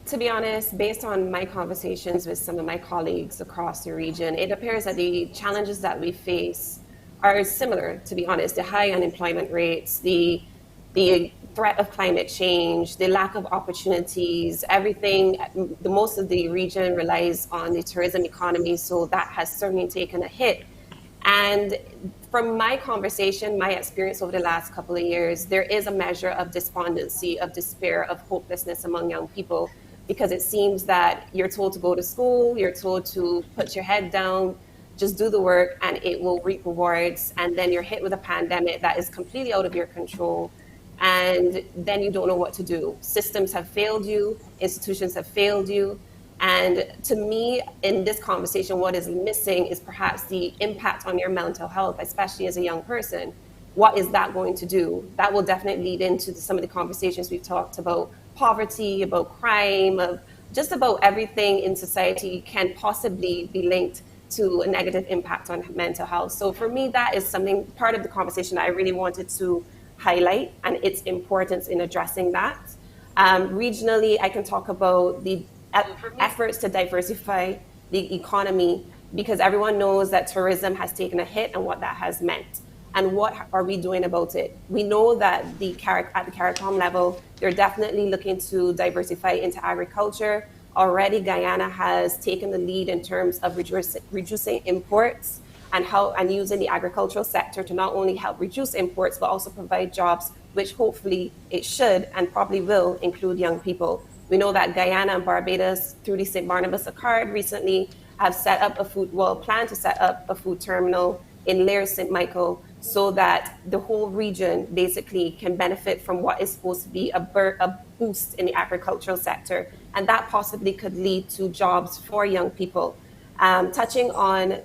To be honest, based on my conversations with some of my colleagues across the region, it appears that the challenges that we face are similar, to be honest. The high unemployment rates, the threat of climate change, the lack of opportunities, everything. The most of the region relies on the tourism economy, so that has certainly taken a hit. And from my conversation, my experience over the last couple of years, there is a measure of despondency, of despair, of hopelessness among young people, because it seems that you're told to go to school, you're told to put your head down, just do the work, and it will reap rewards. And then you're hit with a pandemic that is completely out of your control. And then you don't know what to do. Systems have failed you, institutions have failed you. And to me, in this conversation, what is missing is perhaps the impact on your mental health, especially as a young person. What is that going to do? That will definitely lead into some of the conversations we've talked about poverty, about crime, of just about everything in society can possibly be linked to a negative impact on mental health. So for me, that is something, part of the conversation I really wanted to highlight and its importance in addressing that. Regionally, I can talk about the efforts to diversify the economy, because everyone knows that tourism has taken a hit and what that has meant. And what are we doing about it? We know that at the CARICOM level, they're definitely looking to diversify into agriculture. Already, Guyana has taken the lead in terms of reducing imports and using the agricultural sector to not only help reduce imports, but also provide jobs, which hopefully it should and probably will include young people. We know that Guyana and Barbados, through the St. Barnabas Accord recently, have set up plan to set up a food terminal in Lair St. Michael, so that the whole region basically can benefit from what is supposed to be a boost in the agricultural sector. And that possibly could lead to jobs for young people. Touching on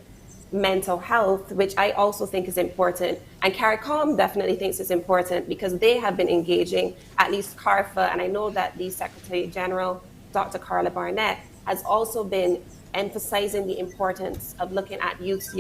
mental health, which I also think is important, and CARICOM definitely thinks it's important because they have been engaging, at least CARFA, and I know that the Secretary General, Dr. Carla Barnett, has also been emphasizing the importance of looking at youth's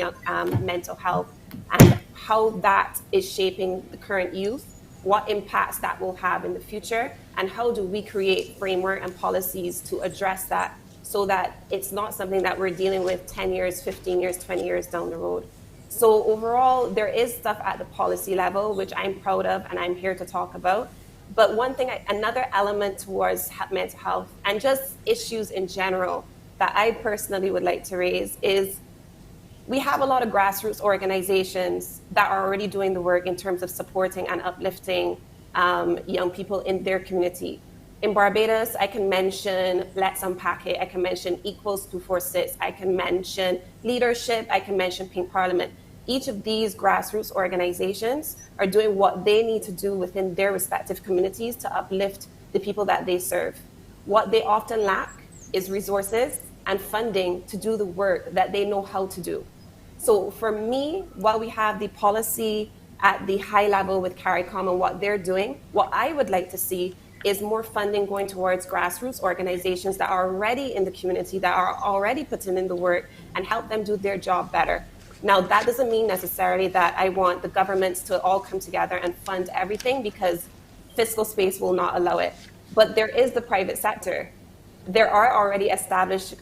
mental health and how that is shaping the current youth, what impacts that will have in the future, and how do we create framework and policies to address that so that it's not something that we're dealing with 10 years, 15 years, 20 years down the road. So overall, there is stuff at the policy level, which I'm proud of and I'm here to talk about. But one thing, another element towards mental health and just issues in general that I personally would like to raise is we have a lot of grassroots organizations that are already doing the work in terms of supporting and uplifting young people in their community. In Barbados, I can mention Let's Unpack It, I can mention Equals 246, I can mention Leadership, I can mention Pink Parliament. Each of these grassroots organizations are doing what they need to do within their respective communities to uplift the people that they serve. What they often lack is resources and funding to do the work that they know how to do. So for me, while we have the policy at the high level with CARICOM and what they're doing, what I would like to see is more funding going towards grassroots organizations that are already in the community, that are already putting in the work, and help them do their job better. Now, that doesn't mean necessarily that I want the governments to all come together and fund everything, because fiscal space will not allow it. But there is the private sector. There are already established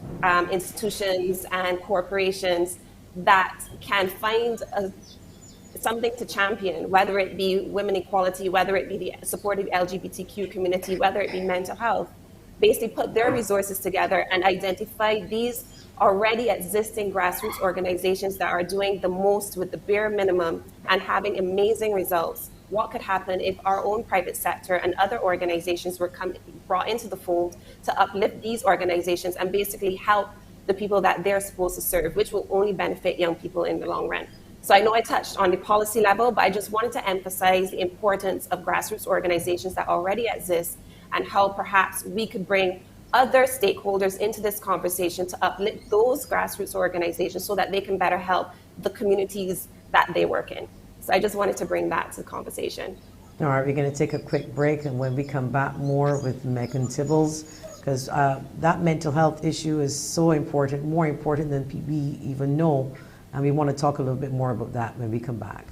institutions and corporations that can find something to champion, whether it be women equality, whether it be the support of the LGBTQ community, whether it be mental health, basically put their resources together and identify these already existing grassroots organizations that are doing the most with the bare minimum and having amazing results. What could happen if our own private sector and other organizations were brought into the fold to uplift these organizations and basically help the people that they're supposed to serve, which will only benefit young people in the long run. So I know I touched on the policy level, but I just wanted to emphasize the importance of grassroots organizations that already exist and how perhaps we could bring other stakeholders into this conversation to uplift those grassroots organizations so that they can better help the communities that they work in. So I just wanted to bring that to the conversation. All right, we're going to take a quick break, and when we come back, more with Meghan Tibbles, because that mental health issue is so important, more important than we even know, and we want to talk a little bit more about that when we come back.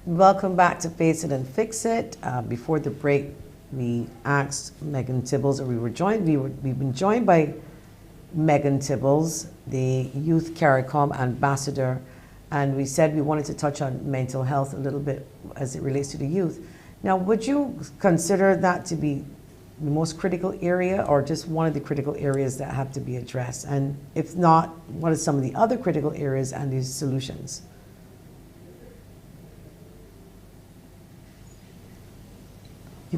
Welcome back to Face It and Fix It. Before the break, we asked Meghan Tibbles, or we've been joined by Meghan Tibbles, the Youth CARICOM ambassador, and we said we wanted to touch on mental health a little bit as it relates to the youth. Now, would you consider that to be the most critical area, or just one of the critical areas that have to be addressed? And if not, what are some of the other critical areas and these solutions?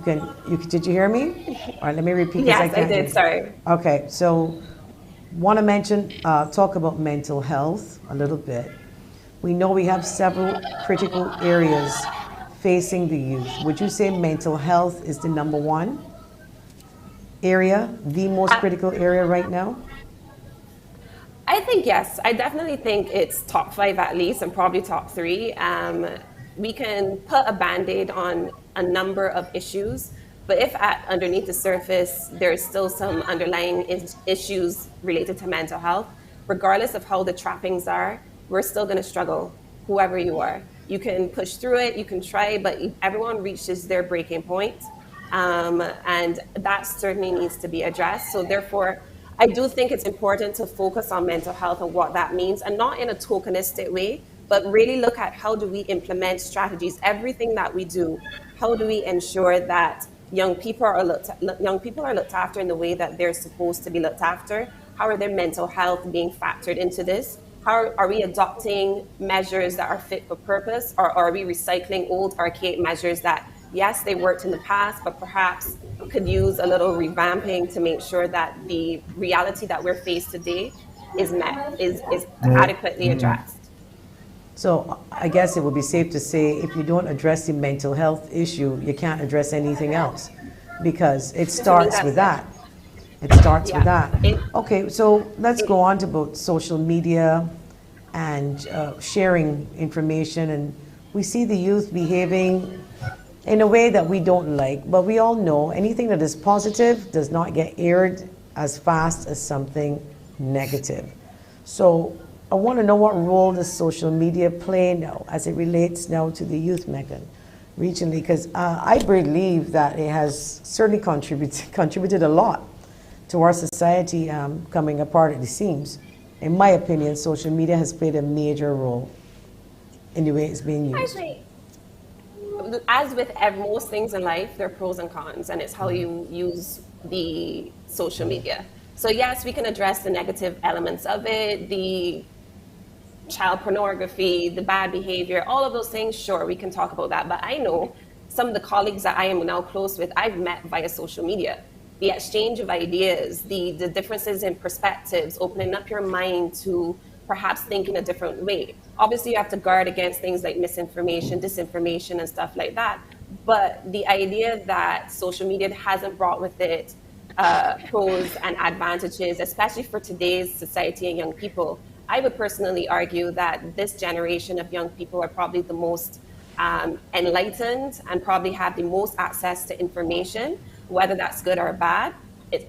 Did you hear me? All right, let me repeat. Yes, I did, sorry. Okay, so want to mention, talk about mental health a little bit. We know we have several critical areas facing the youth. Would you say mental health is the number one area, the most critical area right now? I think yes. I definitely think it's top 5 at least, and probably top 3. We can put a Band-Aid on a number of issues, but if underneath the surface there's still some underlying issues related to mental health, regardless of how the trappings are, we're still going to struggle, whoever you are. You can push through it, you can try, but everyone reaches their breaking point, and that certainly needs to be addressed. So therefore, I do think it's important to focus on mental health and what that means, and not in a tokenistic way, but really look at how do we implement strategies, everything that we do. How do we ensure that young people are looked after in the way that they're supposed to be looked after? How are their mental health being factored into this? How are we adopting measures that are fit for purpose, or are we recycling old archaic measures that, yes, they worked in the past, but perhaps could use a little revamping to make sure that the reality that we're faced today is met, is adequately addressed. So I guess it would be safe to say if you don't address the mental health issue, you can't address anything else, because it starts with that. It starts with that. Okay, so let's go on to about social media and sharing information. And we see the youth behaving in a way that we don't like, but we all know anything that is positive does not get aired as fast as something negative. So I want to know what role does social media play now as it relates now to the youth, MEGHAN, regionally, because I believe that it has certainly contributed a lot to our society coming apart at the seams. In my opinion, social media has played a major role in the way it's being used. I think, as with most things in life, there are pros and cons, and it's how you use the social media. So yes, we can address the negative elements of it, the child pornography, the bad behavior, all of those things, sure, we can talk about that. But I know some of the colleagues that I am now close with, I've met via social media. The exchange of ideas, the differences in perspectives, opening up your mind to perhaps think in a different way. Obviously, you have to guard against things like misinformation, disinformation, and stuff like that. But the idea that social media hasn't brought with it pros and advantages, especially for today's society and young people, I would personally argue that this generation of young people are probably the most enlightened and probably have the most access to information, whether that's good or bad.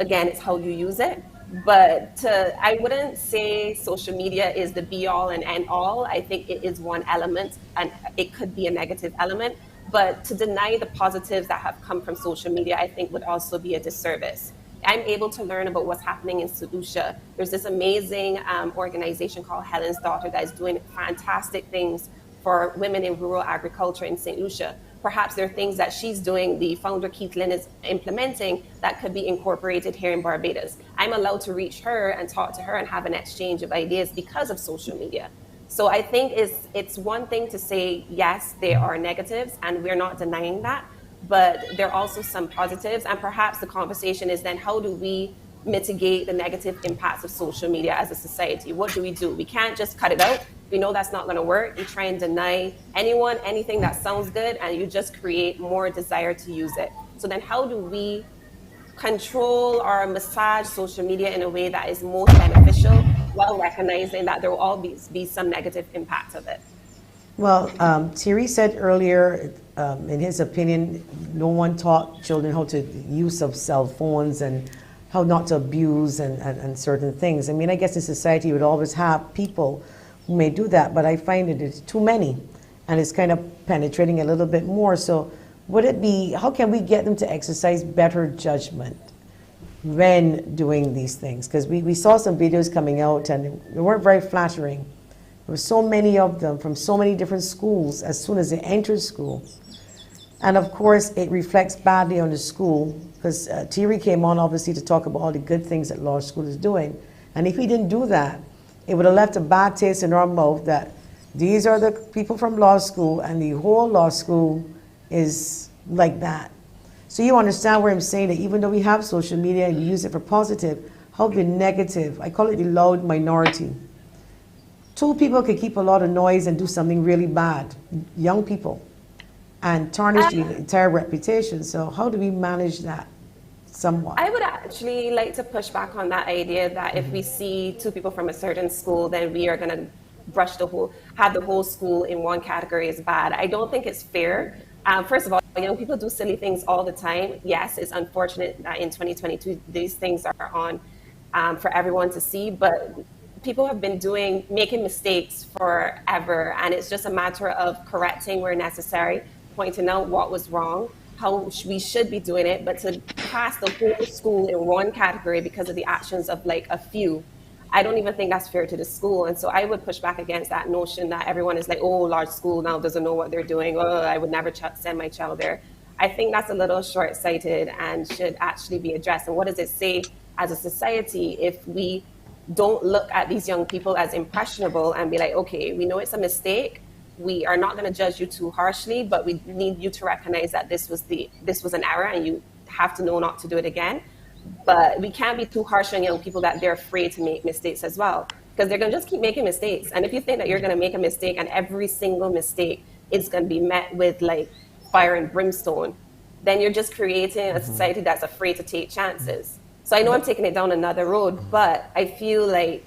Again, it's how you use it. But I wouldn't say social media is the be all and end all. I think it is one element, and it could be a negative element. But to deny the positives that have come from social media, I think would also be a disservice. I'm able to learn about what's happening in St. Lucia. There's this amazing organization called Helen's Daughter that is doing fantastic things for women in rural agriculture in St. Lucia. Perhaps there are things that she's doing, the founder Keith Lynn is implementing, that could be incorporated here in Barbados. I'm allowed to reach her and talk to her and have an exchange of ideas because of social media. So I think it's one thing to say, yes, there are negatives, and we're not denying that, but there are also some positives, and perhaps the conversation is then how do we mitigate the negative impacts of social media as a society? What do? We can't just cut it out. We know that's not going to work. You try and deny anyone anything that sounds good, and you just create more desire to use it. So then how do we control or massage social media in a way that is most beneficial while recognizing that there will always be some negative impact of it? Well, Thierry said earlier, in his opinion, no one taught children how to use of cell phones and how not to abuse and certain things. I mean, I guess in society you would always have people who may do that, but I find it is too many, and it's kind of penetrating a little bit more. So would it be, how can we get them to exercise better judgment when doing these things? Because we saw some videos coming out and they weren't very flattering. There were so many of them from so many different schools as soon as they entered school. And of course, it reflects badly on the school, because Thierry came on obviously to talk about all the good things that law school is doing. And if he didn't do that, it would have left a bad taste in our mouth that these are the people from law school and the whole law school is like that. So you understand where I'm saying that even though we have social media and you use it for positive, how the negative, I call it the loud minority. Two people can keep a lot of noise and do something really bad, young people, and tarnish the entire reputation. So how do we manage that somewhat? I would actually like to push back on that idea that if we see two people from a certain school, then we are going to have the whole school in one category as bad. I don't think it's fair. First of all, young people do silly things all the time. Yes, it's unfortunate that in 2022 these things are on for everyone to see, but people have been making mistakes forever, and it's just a matter of correcting where necessary, pointing out what was wrong, how we should be doing it. But to pass the whole school in one category because of the actions of like a few, I don't even think that's fair to the school. And so I would push back against that notion that everyone is like, oh, large school now doesn't know what they're doing. Oh, I would never send my child there. I think that's a little short-sighted and should actually be addressed. And what does it say as a society if we don't look at these young people as impressionable and be like, okay, we know it's a mistake. We are not going to judge you too harshly, but we need you to recognize that this was an error and have to know not to do it again. But we can't be too harsh on young people that they're afraid to make mistakes as well, because they're going to just keep making mistakes. And if you think that you're going to make a mistake and every single mistake is going to be met with like fire and brimstone, then you're just creating a society that's afraid to take chances. So I know I'm taking it down another road, but I feel like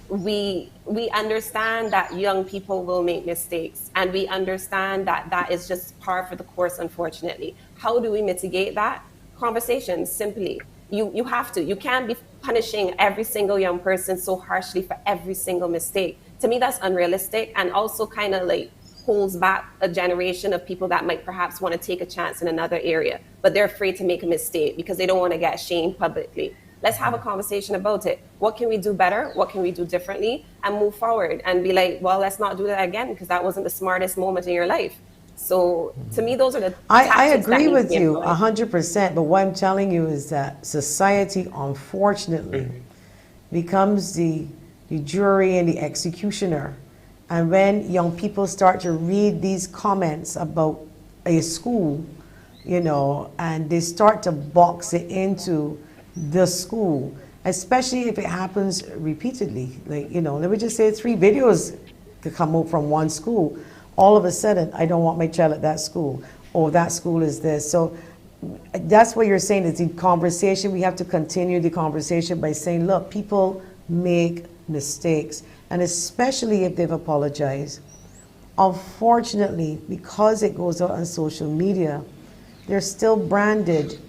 we understand that young people will make mistakes, and we understand that that is just par for the course, unfortunately. How do we mitigate that? Conversations, simply. You have to. You can't be punishing every single young person so harshly for every single mistake. To me, that's unrealistic, and also kind of like holds back a generation of people that might perhaps want to take a chance in another area, but they're afraid to make a mistake because they don't want to get shamed publicly. Let's have a conversation about it. What can we do better? What can we do differently? And move forward and be like, well, let's not do that again because that wasn't the smartest moment in your life. So to me, those are the I agree with you 100%, but what I'm telling you is that society, unfortunately, becomes the jury and the executioner. And when young people start to read these comments about a school, you know, and they start to box it into the school, especially if it happens repeatedly. Like, you know, let me just say 3 videos could come out from one school. All of a sudden, I don't want my child at that school, or that school is this. So that's what you're saying is the conversation. We have to continue the conversation by saying, look, people make mistakes, and especially if they've apologized. Unfortunately, because it goes out on social media, they're still branded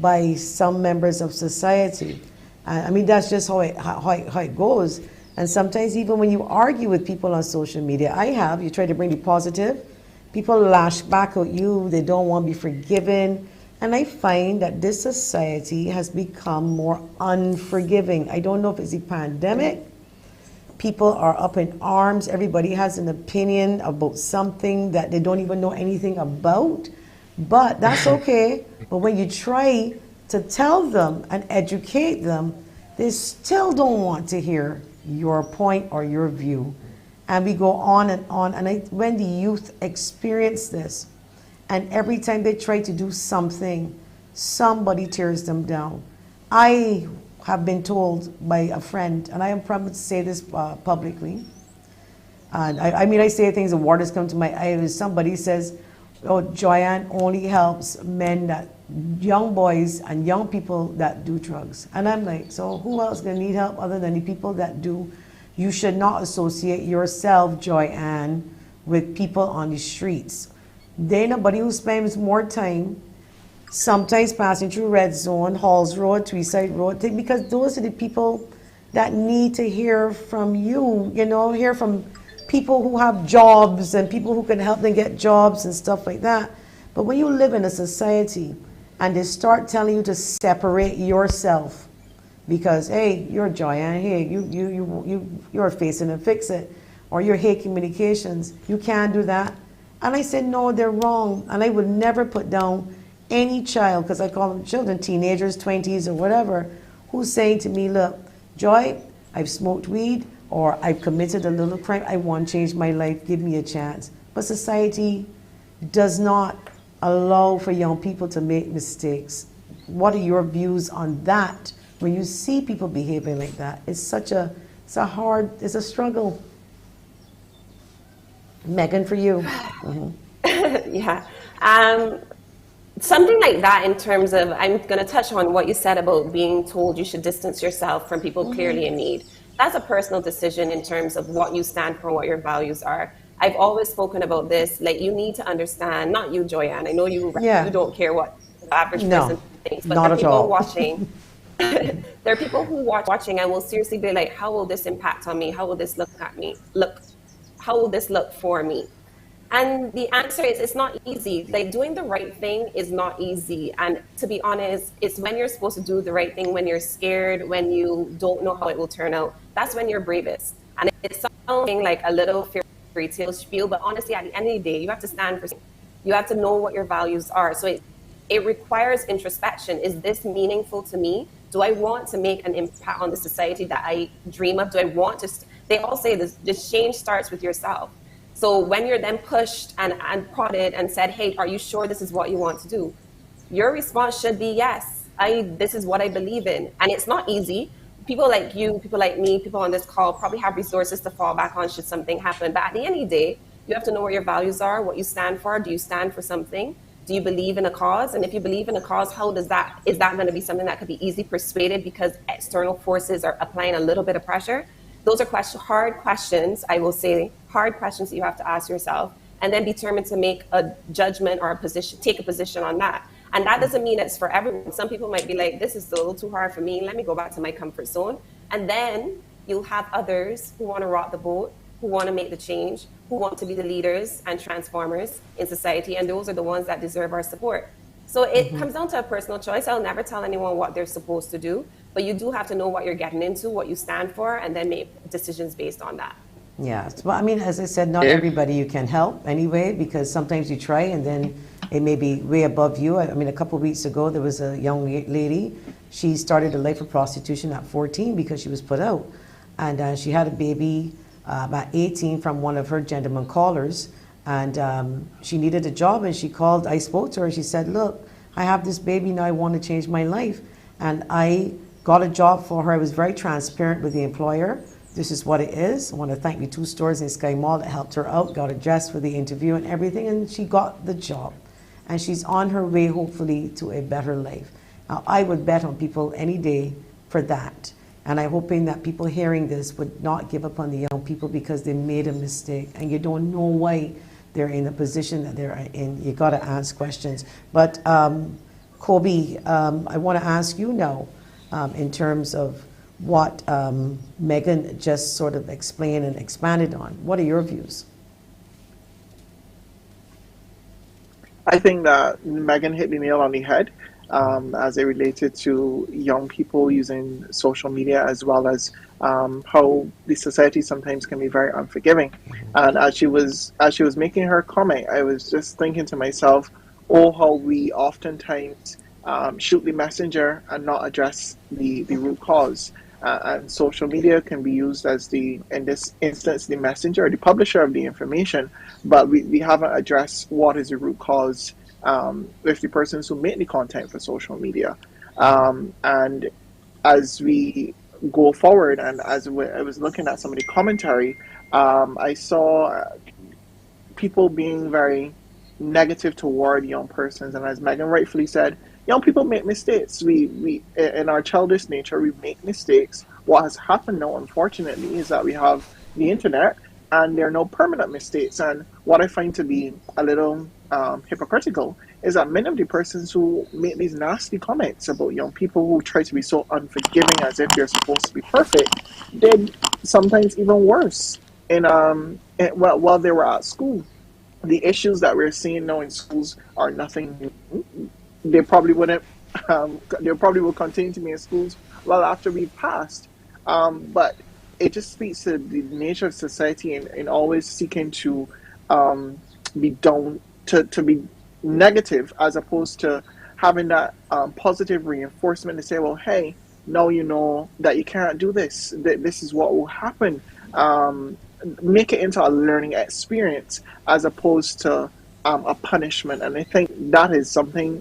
by some members of society. I mean, that's just how it goes. And sometimes even when you argue with people on social media, you try to bring the positive, people lash back at you, they don't want to be forgiven. And I find that this society has become more unforgiving. I don't know if it's the pandemic. People are up in arms. Everybody has an opinion about something that they don't even know anything about. But that's okay. But when you try to tell them and educate them, they still don't want to hear your point or your view. And we go on and on. And when the youth experience this, and every time they try to do something, somebody tears them down. I have been told by a friend, and I am proud to say this publicly, and I mean, I say things, the waters come to my eyes. Somebody says, oh, Joyanne only helps young boys and young people that do drugs. And I'm like, so who else gonna need help other than the people that do? You should not associate yourself, Joyanne, with people on the streets. There nobody who spends more time sometimes passing through Red Zone, Halls Road, Tweeside Road, because those are the people that need to hear from you, you know, hear from people who have jobs and people who can help them get jobs and stuff like that. But when you live in a society and they start telling you to separate yourself because, hey, you're Joyanne, hey, you're facing and fix it, or you're Haigh Communications, you can't do that. And I said, no, they're wrong. And I would never put down any child, because I call them children, teenagers, 20s or whatever, who's saying to me, look, Joy, I've smoked weed, or I've committed a little crime, I want to change my life, give me a chance. But society does not allow for young people to make mistakes. What are your views on that? When you see people behaving like that, it's a struggle. Megan, for you. Yeah. Something like that in terms of, I'm going to touch on what you said about being told you should distance yourself from people clearly in need. That's a personal decision in terms of what you stand for, what your values are. I've always spoken about this, like you need to understand, not you, Joyanne, I know you don't care what the average person thinks, but there are people watching. There are people who watching and will seriously be like, how will this impact on me? How will this look at me? How will this look for me? And the answer is, it's not easy. Like, doing the right thing is not easy. And to be honest, it's when you're supposed to do the right thing, when you're scared, when you don't know how it will turn out. That's when you're bravest. And it's something like a little fairy tale spiel, but honestly, at the end of the day, you have to stand for something. You have to know what your values are. So it requires introspection. Is this meaningful to me? Do I want to make an impact on the society that I dream of? Do I want to? They all say this change starts with yourself. So when you're then pushed and prodded and said, hey, are you sure this is what you want to do? your response should be yes. This is what I believe in. And it's not easy. People like you, people like me, people on this call probably have resources to fall back on should something happen. But at the end of the day, you have to know what your values are, what you stand for. Do you stand for something? Do you believe in a cause? And if you believe in a cause, is that going to be something that could be easily persuaded because external forces are applying a little bit of pressure? Those are hard questions, I will say, hard questions that you have to ask yourself, and then determine to make a judgment or take a position on that. And that doesn't mean it's for everyone. Some people might be like, this is a little too hard for me. Let me go back to my comfort zone. And then you'll have others who want to rock the boat, who want to make the change, who want to be the leaders and transformers in society. And those are the ones that deserve our support. So it comes down to a personal choice. I'll never tell anyone what they're supposed to do, but you do have to know what you're getting into, what you stand for, and then make decisions based on that. Yeah, well, I mean, as I said, not everybody you can help anyway, because sometimes you try and then it may be way above you. I mean, a couple of weeks ago, there was a young lady. She started a life of prostitution at 14 because she was put out. And she had a baby about 18 from one of her gentleman callers. And she needed a job, and she called. I spoke to her. She said, look, I have this baby now. I want to change my life. And I got a job for her. I was very transparent with the employer. This is what it is. I want to thank the 2 stores in Sky Mall that helped her out, got her dressed for the interview and everything, and she got the job. And she's on her way, hopefully, to a better life. Now, I would bet on people any day for that. And I'm hoping that people hearing this would not give up on the young people because they made a mistake and you don't know why they're in the position that they're in. You got to ask questions. But KOBIE, I want to ask you now in terms of what MEGHAN just sort of explained and expanded on. What are your views? I think that MEGHAN hit the nail on the head as it related to young people using social media, as well as how the society sometimes can be very unforgiving. And as she was making her comment, I was just thinking to myself, oh, how we oftentimes shoot the messenger and not address the root cause. And social media can be used as in this instance, the messenger, the publisher of the information, but we haven't addressed what is the root cause with the persons who make the content for social media. And as we go forward, and as I was looking at some of the commentary, I saw people being very negative toward young persons. And as MEGHAN rightfully said, young people make mistakes. We in our childish nature, we make mistakes. What has happened now, unfortunately, is that we have the internet and there are no permanent mistakes. And what I find to be a little hypocritical is that many of the persons who make these nasty comments about young people who try to be so unforgiving as if they're supposed to be perfect, did sometimes even worse while they were at school. The issues that we're seeing now in schools are nothing new. They probably wouldn't. They probably will continue to be in schools well after we've passed. But it just speaks to the nature of society and always seeking to be down to be negative, as opposed to having that positive reinforcement to say, well, hey, now you know that you can't do this. This is what will happen. Make it into a learning experience as opposed to a punishment. And I think that is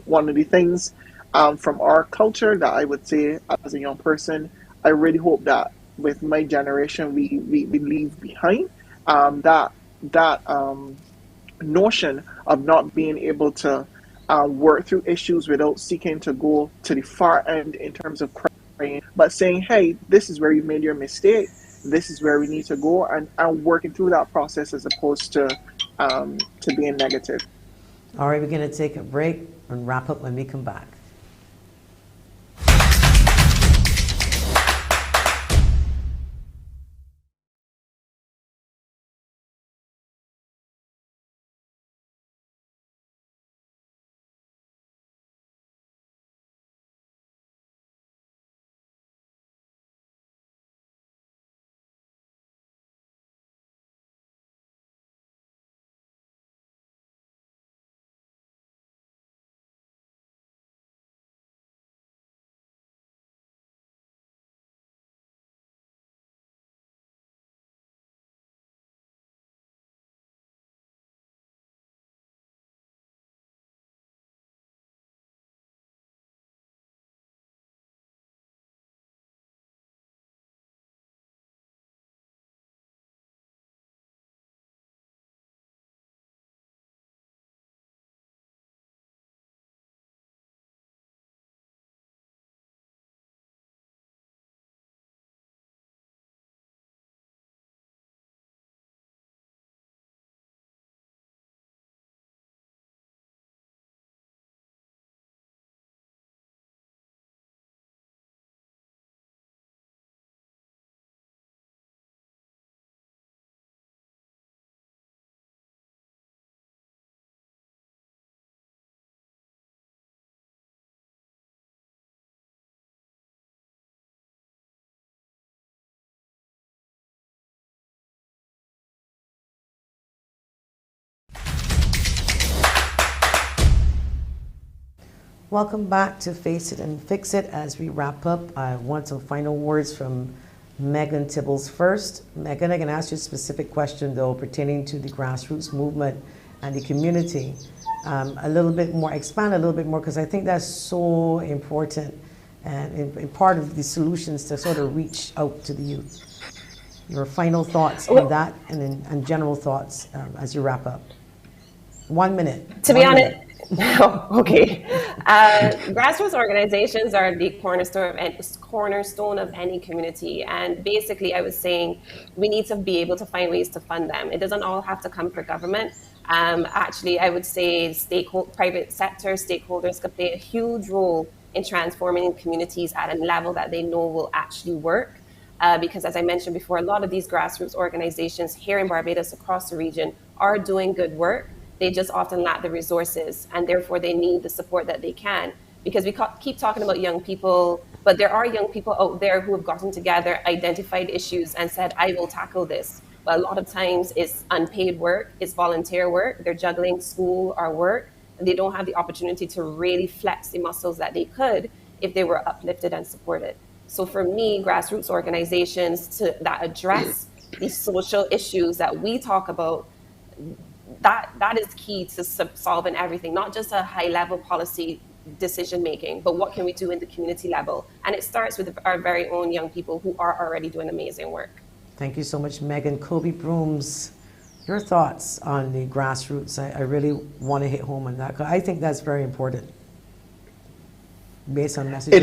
one of the things from our culture that I would say as a young person, I really hope that with my generation we leave behind that notion of not being able to work through issues without seeking to go to the far end in terms of crying, but saying, hey, this is where you made your mistake, this is where we need to go, and working through that process as opposed to being negative. All right, we're going to take a break and wrap up when we come back. Welcome back to Face It and Fix It. As we wrap up, I want some final words from MEGHAN Tibbles first. MEGHAN, I can ask you a specific question, though, pertaining to the grassroots movement and the community. A little bit more, expand a little bit more, because I think that's so important and part of the solutions to sort of reach out to the youth. Your final thoughts on that and general thoughts as you wrap up. 1 minute. To be honest, okay. Grassroots organizations are the cornerstone of any community. And basically, I was saying we need to be able to find ways to fund them. It doesn't all have to come from government. Actually, I would say private sector stakeholders could play a huge role in transforming communities at a level that they know will actually work. Because as I mentioned before, a lot of these grassroots organizations here in Barbados, across the region, are doing good work. They just often lack the resources, and therefore they need the support that they can. Because we keep talking about young people, but there are young people out there who have gotten together, identified issues, and said, I will tackle this. But a lot of times it's unpaid work, it's volunteer work, they're juggling school or work, and they don't have the opportunity to really flex the muscles that they could if they were uplifted and supported. So for me, grassroots organizations that address these social issues that we talk about, that is key to solving everything, not just a high-level policy decision-making, but what can we do in the community level? And it starts with our very own young people who are already doing amazing work. Thank you so much, MEGHAN. KOBIE, BROOMES, your thoughts on the grassroots. I really want to hit home on that, because I think that's very important based on messages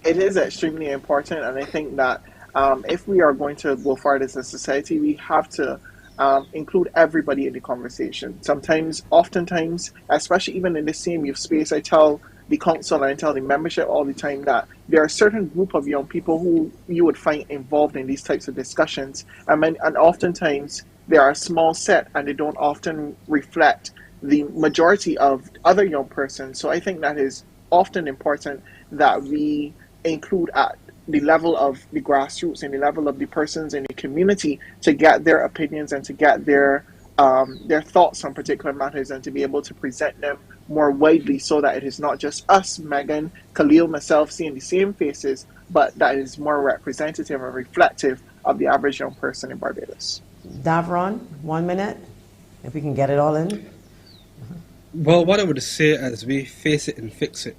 it is extremely important, and I think that if we are going to go forward as a society, we have to include everybody in the conversation. Oftentimes, especially even in the same youth space, I tell the council and I tell the membership all the time that there are a certain group of young people who you would find involved in these types of discussions, and oftentimes they are a small set and they don't often reflect the majority of other young persons. So I think that is often important that we include at the level of the grassroots and the level of the persons in the community to get their opinions and to get their thoughts on particular matters and to be able to present them more widely, so that it is not just us, MEGHAN, Khalil, myself, seeing the same faces, but that is more representative and reflective of the average young person in Barbados. DEVARON, 1 minute, if we can get it all in. Well, what I would say as we face it and fix it,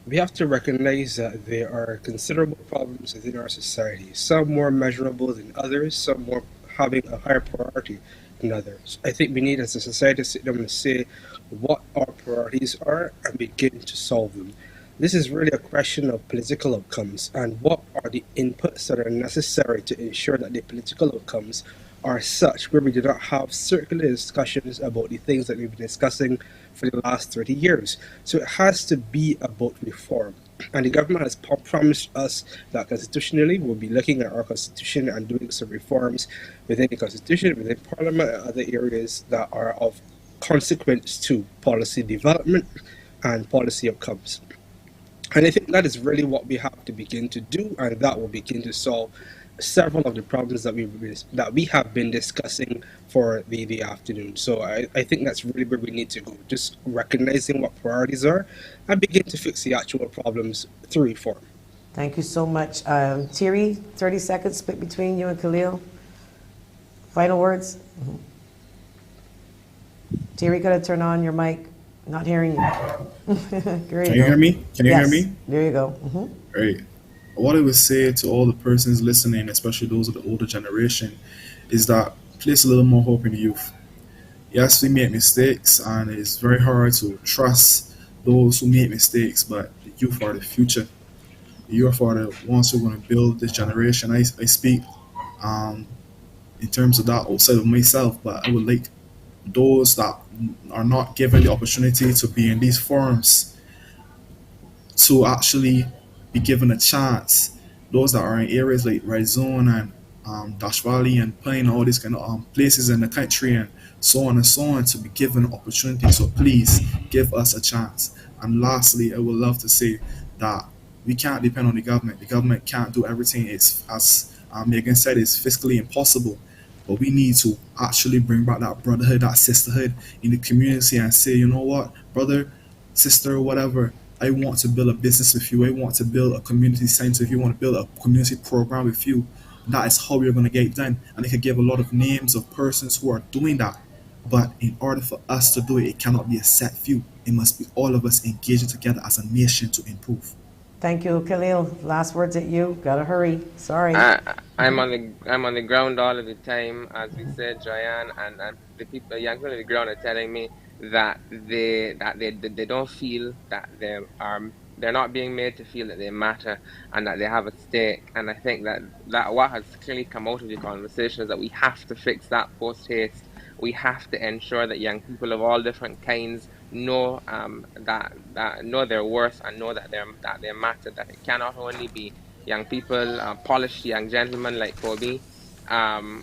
we have to recognize that there are considerable problems within our society, some more measurable than others, some more having a higher priority than others. I think we need as a society to sit down and say what our priorities are and begin to solve them. This is really a question of political outcomes and what are the inputs that are necessary to ensure that the political outcomes are such where we do not have circular discussions about the things that we've been discussing for the last 30 years. So it has to be about reform. And the government has promised us that constitutionally we'll be looking at our constitution and doing some reforms within the constitution, within parliament, and other areas that are of consequence to policy development and policy outcomes. And I think that is really what we have to begin to do, and that will begin to solve several of the problems that we have been discussing for the afternoon. So I think that's really where we need to go, just recognizing what priorities are and begin to fix the actual problems through reform. Thank you so much. THEIRRY, 30 seconds split between you and Khalil. Final words? THEIRRY, gotta turn on your mic. Not hearing you. Can you hear me? Can you hear me? There you go. Great. What I would say to all the persons listening, especially those of the older generation, is that place a little more hope in the youth. Yes, we make mistakes, and it's very hard to trust those who make mistakes, but the youth are the future. The youth are the ones who are going to build this generation. I speak in terms of that outside of myself, but I would like those that are not given the opportunity to be in these forums to actually be given a chance. Those that are in areas like Red Zone and Dash Valley and playing all these kind of places in the country and so on, to be given an opportunity. So please give us a chance. And lastly, I would love to say that we can't depend on the government. The government can't do everything. It's, as MEGHAN said, it's fiscally impossible. But we need to actually bring back that brotherhood, that sisterhood in the community and say, you know what, brother, sister, or whatever, I want to build a business with you. I want to build a community center. If you want to build a community program with you, that is how you're going to get it done. And I could give a lot of names of persons who are doing that. But in order for us to do it, it cannot be a set few. It must be all of us engaging together as a nation to improve. Thank you, Khalil. Last words at you. Gotta hurry. Sorry. I'm on the ground all of the time, as we said, Joyanne, and the people, the young people on the ground are telling me that they don't feel that they're not being made to feel that they matter and that they have a stake. And I think that what has clearly come out of the conversation is that we have to fix that post haste. We have to ensure that young people of all different kinds know that know their worth and know that they matter. That it cannot only be young people, polished young gentlemen like KOBIE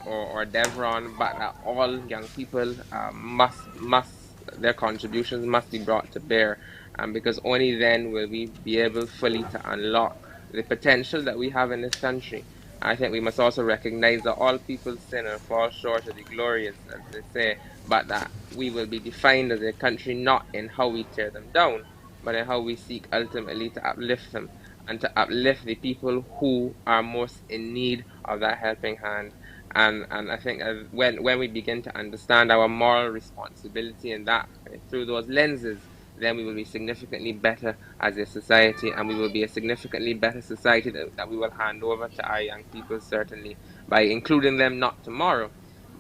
or DEVARON, but that all young people must their contributions must be brought to bear, because only then will we be able fully to unlock the potential that we have in this country. I think we must also recognize that all people sin and fall short of the glory, as they say, but that we will be defined as a country not in how we tear them down, but in how we seek ultimately to uplift them and to uplift the people who are most in need of that helping hand. And I think when we begin to understand our moral responsibility in that through those lenses, then we will be significantly better as a society, and we will be a significantly better society that we will hand over to our young people, certainly by including them not tomorrow,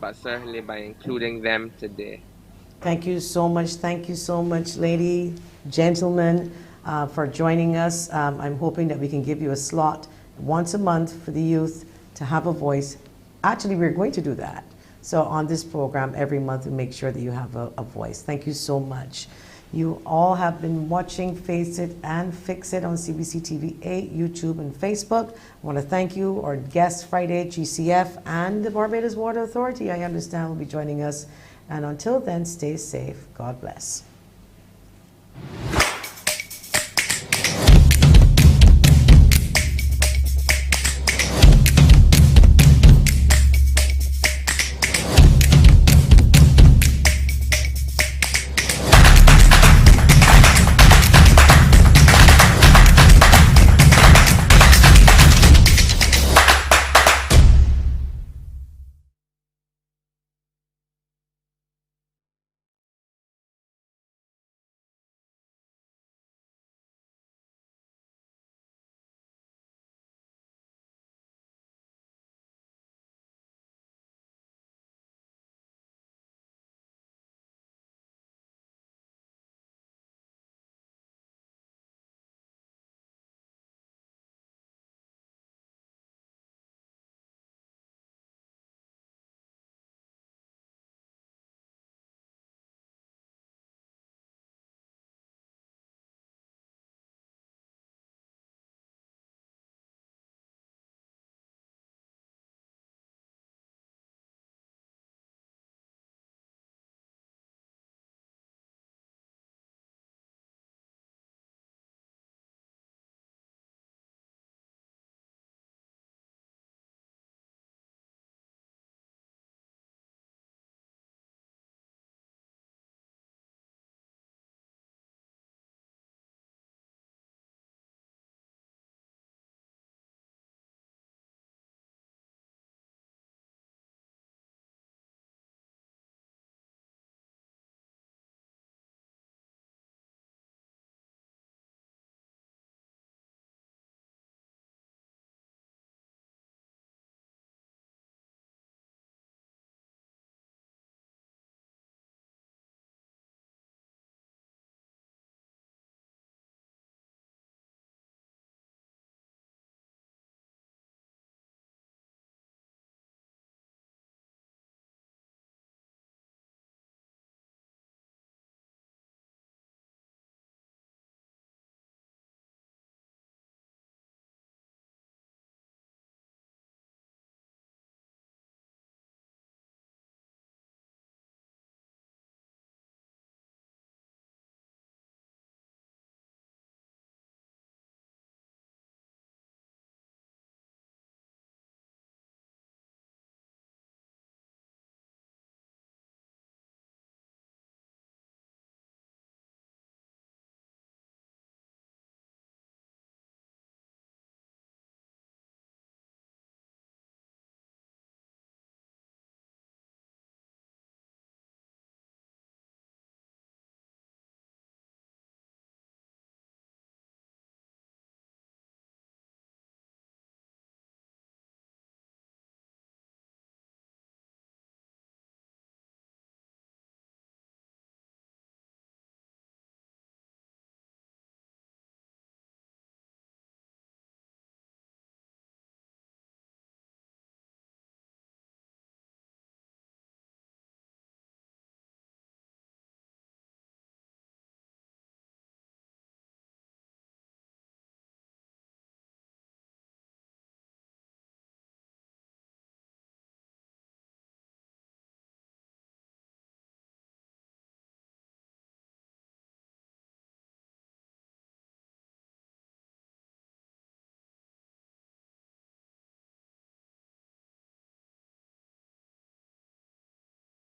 but certainly by including them today. Thank you so much. Thank you so much, lady, gentlemen, for joining us. I'm hoping that we can give you a slot once a month for the youth to have a voice. Actually, we're going to do that. So on this program, every month, we make sure that you have a voice. Thank you so much. You all have been watching Face It and Fix It on CBC TV 8, YouTube, and Facebook. I want to thank you, our guests Friday, GCF, and the Barbados Water Authority, I understand, will be joining us. And until then, stay safe. God bless.